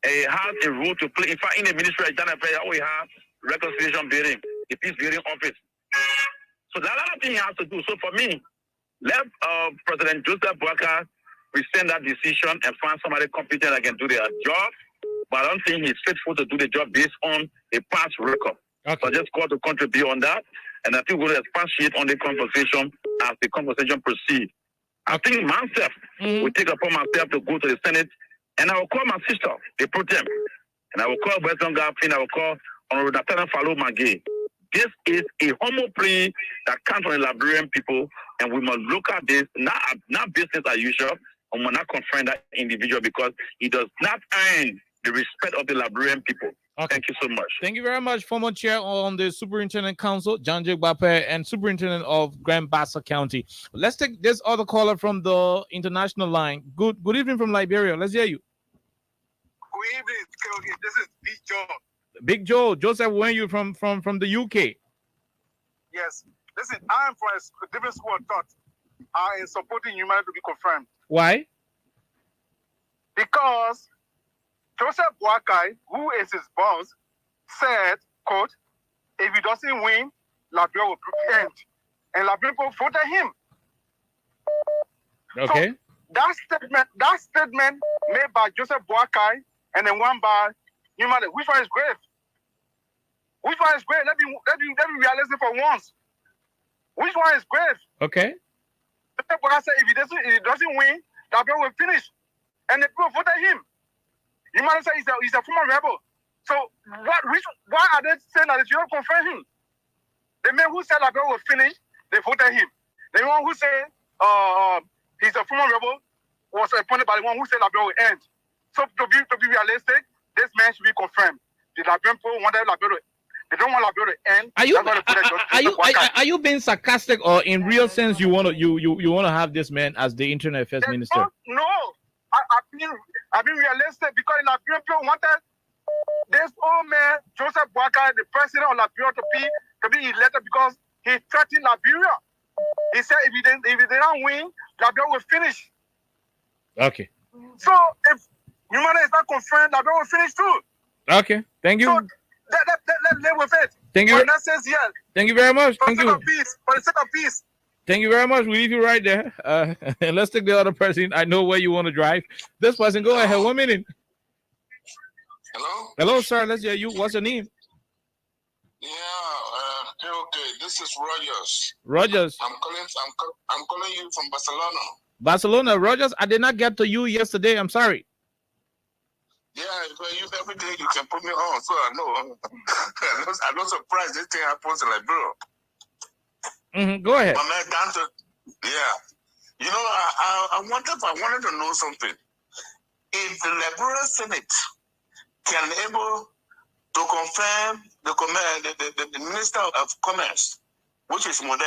has a role to play. In fact, in the Ministry of Internal Affairs, we have reconciliation building, the peace building office. So there are a lot of things he has to do. So for me, let President Joseph Boakai rescind that decision and find somebody competent that can do their job. But I don't think he's faithful to do the job based on a past record. Okay. So I just call to contribute on that. And I think we'll expatiate on the conversation as the conversation proceeds. I think myself will take upon myself to go to the Senate, and I will call my sister, the pro tem, and I will call Western Gafin, I will call Honorable Dr. Falou Magay. This is a humble plea that comes from the Liberian people, and we must look at this, not business as usual, and we must not confront that individual because he does not earn the respect of the Liberian people. Okay. Thank you so much. Thank you very much, former chair on the Superintendent Council, John J. Bape, and Superintendent of Grand Bassa County. Let's take this other caller from the international line. Good evening from Liberia. Let's hear you. Good evening. This is Big Joe. Big Joe, Joseph, when you from the UK? Yes. Listen, I am from a different school of thought. I am supporting human to be confirmed. Why? Because Joseph Boakai, who is his boss, said, quote, if he doesn't win, Liberia will end. And Liberian people voted him. Okay. So that statement made by Joseph Boakai and then one by Human, which one is grave? Which one is grave? Let me realize it for once. Which one is grave? Okay. Joseph Boakai said if he doesn't win, Liberia will finish. And the people voted him. You might say he's a former rebel. So why are they saying that they don't confirm him? The man who said Liberia will finish, they voted him. The one who said he's a former rebel was appointed by the one who said Liberia will end. So to be realistic, this man should be confirmed. The Liberian people wanted Liberia. They don't want Liberia to end. Are you being sarcastic, or in real sense you want to have this man as the Internal Affairs Minister? No. I've been realistic because the Liberian people wanted this old man, Joseph Boakai, the president of Liberia, to be elected because he threatened Liberia. He said if they don't win, Liberia will finish. Okay. So if Humana is not confirmed, Liberia will finish too. Okay. Thank you. So let's live with it. Thank you. Yes. Thank you very much. Thank you. For the sake of peace. Thank you very much. We leave you right there. And let's take the other person. I know where you want to drive. This person, go ahead. 1 minute. Hello? Hello, sir. Let's hear you. What's your name? Yeah, okay. This is Rogers. Rogers. I'm calling you from Barcelona. Barcelona. Rogers, I did not get to you yesterday. I'm sorry. Yeah, because every day you can put me on, so I know. I'm not surprised this thing happens in Liberia. Go ahead. Yeah. You know, I wanted to know something. If the Liberal Senate can able to confirm the Minister of Commerce, which is Model,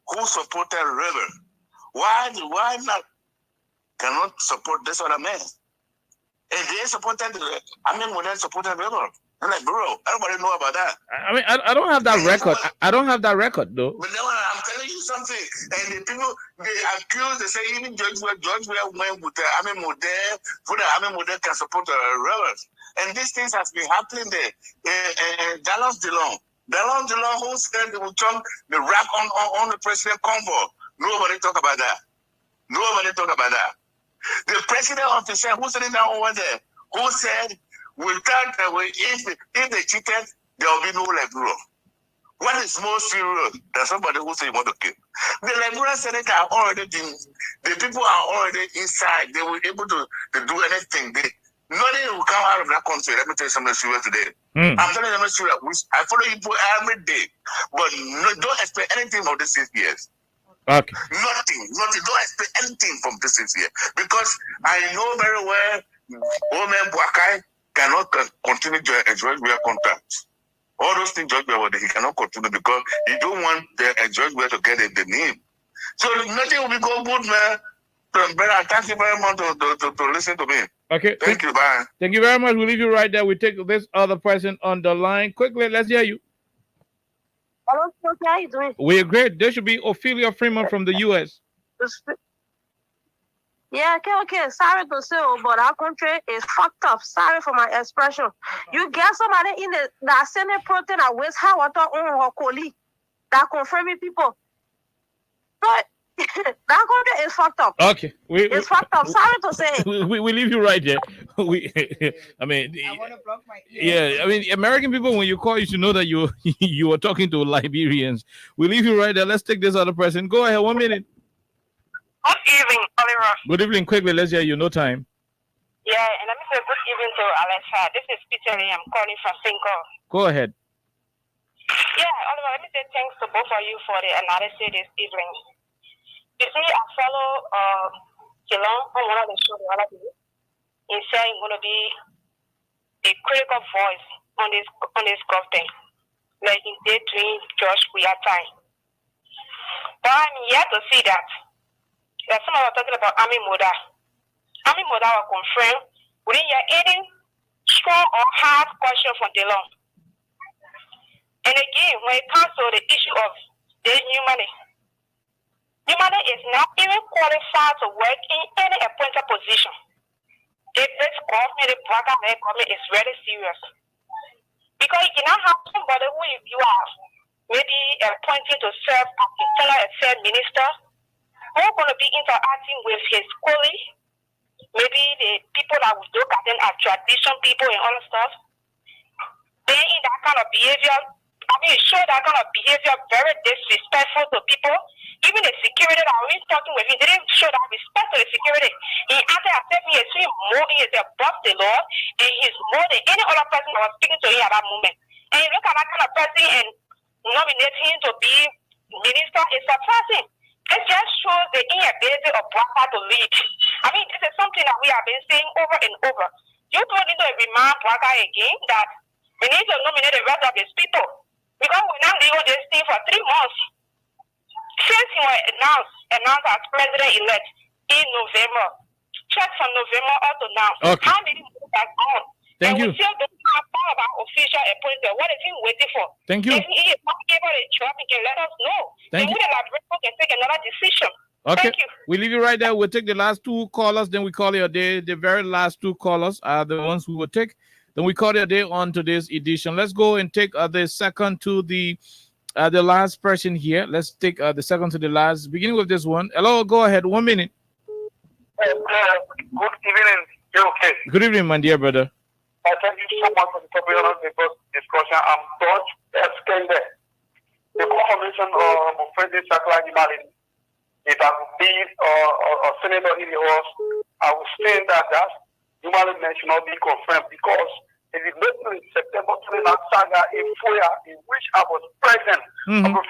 who supported Rebel, why not cannot support this other man? And they supported Model supported Rebel. I'm like, bro, everybody know about that. I mean, I don't have that record. I don't have that record, though. But now I'm telling you something. And the people, they accuse, they say even George went with the Model, so the Model can support the rebels. And these things has been happening there. Dallas DeLong, who said they will turn the rap on the president convoy. Nobody talk about that. The president of the Senate, who's sitting down over there, who said, if they cheated, there will be no Liberia. What is more serious than somebody who say you want to kill? The Liberian Senate are already the people are already inside. They were able to do anything. Nothing will come out of that country. Let me tell you something serious today. I'm telling you something serious. I follow people every day, but don't expect anything from this 6 years. Okay. Nothing. Don't expect anything from this 6 years because I know very well, old man Boakai cannot continue to enjoy their contracts. All those things George Weah, he cannot continue because he don't want the George Weah to get the name. So nothing will be go good, man. Brother, thank you very much to listen to me. Okay. Thank you. Bye. Thank you very much. We'll leave you right there. We take this other person on the line. Quickly, let's hear you. Hello, how you doing? We're great. There should be Ophelia Freeman from the U.S. Yeah, okay. Sorry to say, but our country is fucked up. Sorry for my expression. You get somebody in the that sending protein and waste hot water on her colleague that confirming people. But that country is fucked up. Okay, it's fucked up. Sorry to say. We leave you right there. I mean, yeah. I mean, American people, when you call, you should know that you are talking to Liberians. We leave you right there. Let's take this other person. Go ahead. 1 minute. Good evening, Oliver. Good evening. Quickly, let's hear you. No time. Yeah, and let me say good evening to Alexa. This is Peter. I'm calling from Cinco. Go ahead. Yeah, Oliver, let me say thanks to both of you for the analysis this evening. You see, I follow Kilon on one of the shows the other day. He said he's going to be a critical voice on this government, like he did during George Weah time. But I'm yet to see that. Like someone was talking about Army Moda. Army Moda will confirm we didn't hear any strong or hard question from Delon. And again, when it comes to the issue of the new money is not even qualified to work in any appointed position. This government, the Bwaka government is very serious. Because you cannot have somebody who you are maybe appointed to serve as the Internal Affairs Minister, who's going to be interacting with his colleagues, maybe the people that will look at them as tradition people and all that stuff. Then in that kind of behavior, show that kind of behavior very disrespectful to people. Even the security that I was talking with, he didn't show that respect to the security. He acted as if he is above the law, and he's more than any other person that was speaking to him at that moment. And you look at that kind of person and nominate him to be minister, it's surprising. It just shows the inability of Bwaka to lead. This is something that we have been saying over and over. You don't need to remind Bwaka again that we need to nominate the rest of his people. Because we're not leaving this thing for 3 months. Since he was announced as president-elect in November, check from November up to now. Okay. How many months has gone? Thank you. We still don't have power about official appointment. What is he waiting for? Thank you. If he is not able to job, he can let us know. Thank you. Then we can take another decision. Okay. Thank you. We leave you right there. We'll take the last 2 callers, then we call it a day. The very last 2 callers are the ones we will take. Then we call it a day on today's edition. Let's go and take the second to the last person here. Let's take the second to the last. Beginning with this one. Hello, go ahead. 1 minute. Good evening. You okay? Good evening, my dear brother. Thank you so much for the comprehensive discussion. I'm touched, extended. The confirmation of Freddie Sakla Imali, if I would be a senator in the House, I would say that Imali should not be confirmed because in the in September 29 saga in Fuya, in which I was present, one of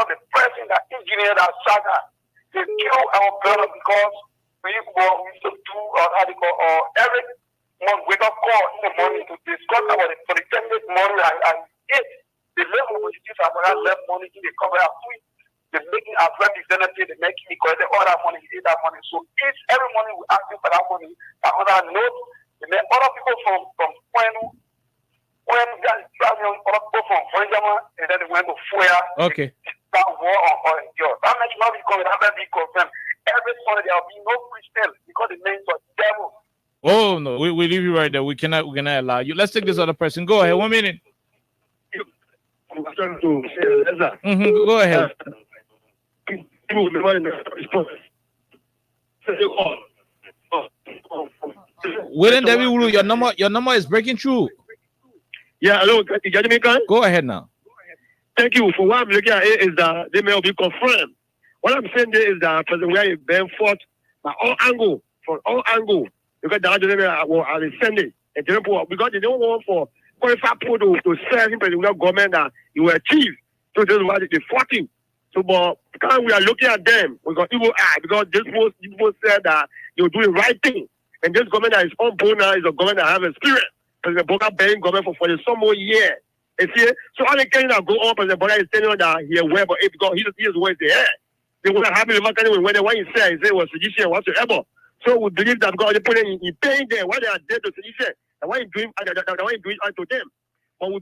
the president that engineered that saga, they killed our brother because we used to do every month wake up call in the morning to discuss about the polytechnic money and if the level which is about that left money in the cover of tweet, they're making our representative, they're making me collect all that money, he did that money. So each every morning we asking for that money, another note, and then other people from when guys traveling, other people from Benjamin, and then they went to Fuya. Okay. That war on your that makes not be coming, that be confirmed. Every Sunday there will be no Christian because the names of devil. Oh no, we leave you right there. We cannot allow you. Let's take this other person. Go ahead. 1 minute. Go ahead. Within David Wulu, your number is breaking through. Yeah, hello, go ahead now. Thank you. For what I'm looking at is that they may be confirmed. What I'm saying there is that President Weah is being fought by all angle, from all angle. Because the will send it because they don't want for qualified people to serve him President government that he will achieve. So that's why they fought him. So, but because we are looking at them, we got evil eye because this people said that they will do the right thing. And this government that is on board now is a government that have experience. President Boga being government for 40 some more years. You see, so all the things that go on, President Boga is telling us that he is aware, but because he is where they are. They will not have him when he said it was sedition whatsoever. So we believe that God they put in paying them why they are dead to sedition and why he doing unto them. But we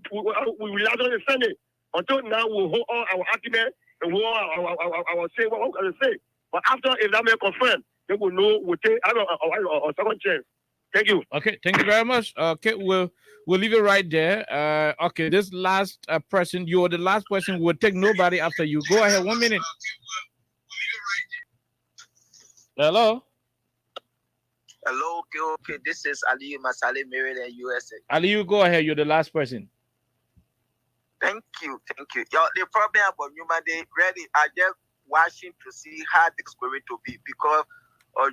will not understand it. Until now, we'll hold all our argument and we'll our say what we're going to say. But after, if that man confirm, they will know we'll take a second chance. Thank you. Okay, thank you very much. Okay, we'll leave it right there. Okay, this last person, you are the last person. We'll take nobody after you. Go ahead, 1 minute. Hello. Hello, okay. This is Ali Masale, Maryland, USA. Ali, you go ahead. You're the last person. Thank you. Yo, the problem about human day, ready, I just watching to see how it's going to be because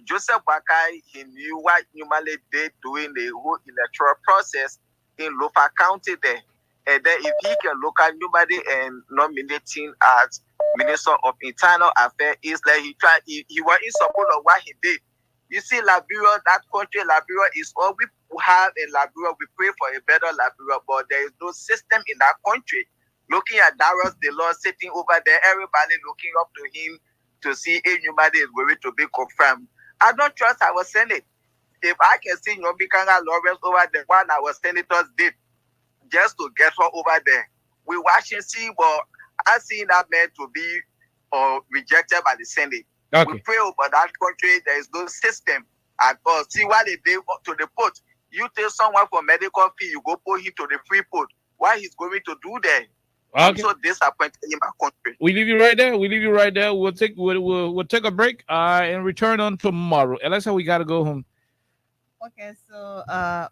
Joseph Bakai, he knew what humanly did during the whole electoral process in local county there. And then if he can look at nobody and nominating as Minister of Internal Affairs, is like he was in support of what he did. You see, Liberia, that country, Liberia is all we have in Liberia. We pray for a better Liberia, but there is no system in that country. Looking at Darius DeLon sitting over there, everybody looking up to him to see if nobody is going to be confirmed. I don't trust our Senate. If I can see Nyobikanga Lawrence over there, what our senators did just to get her over there, we watch and see, but I see that man to be rejected by the Senate. Okay. We pray over that country. There is no system at all. See what they did to the port. You take someone for medical fee, you go put him to the free port. Why he's going to do that? Okay. I'm so disappointed in my country. We leave you right there. We'll take a break and return on tomorrow. Alexa, we gotta go home. Okay, so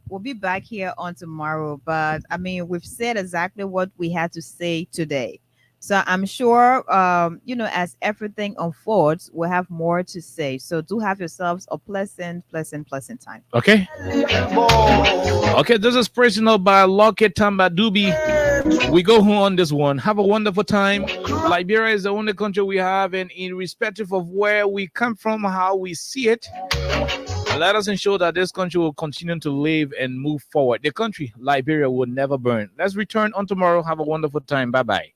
we'll be back here on tomorrow, but I mean we've said exactly what we had to say today. So I'm sure as everything unfolds, we'll have more to say. So do have yourselves a pleasant time. Okay. Okay, this is personal by Lockett Tamba Dubi. We go home on this one. Have a wonderful time. Liberia is the only country we have, and irrespective of where we come from, how we see it, let us ensure that this country will continue to live and move forward. The country, Liberia, will never burn. Let's return on tomorrow. Have a wonderful time. Bye-bye.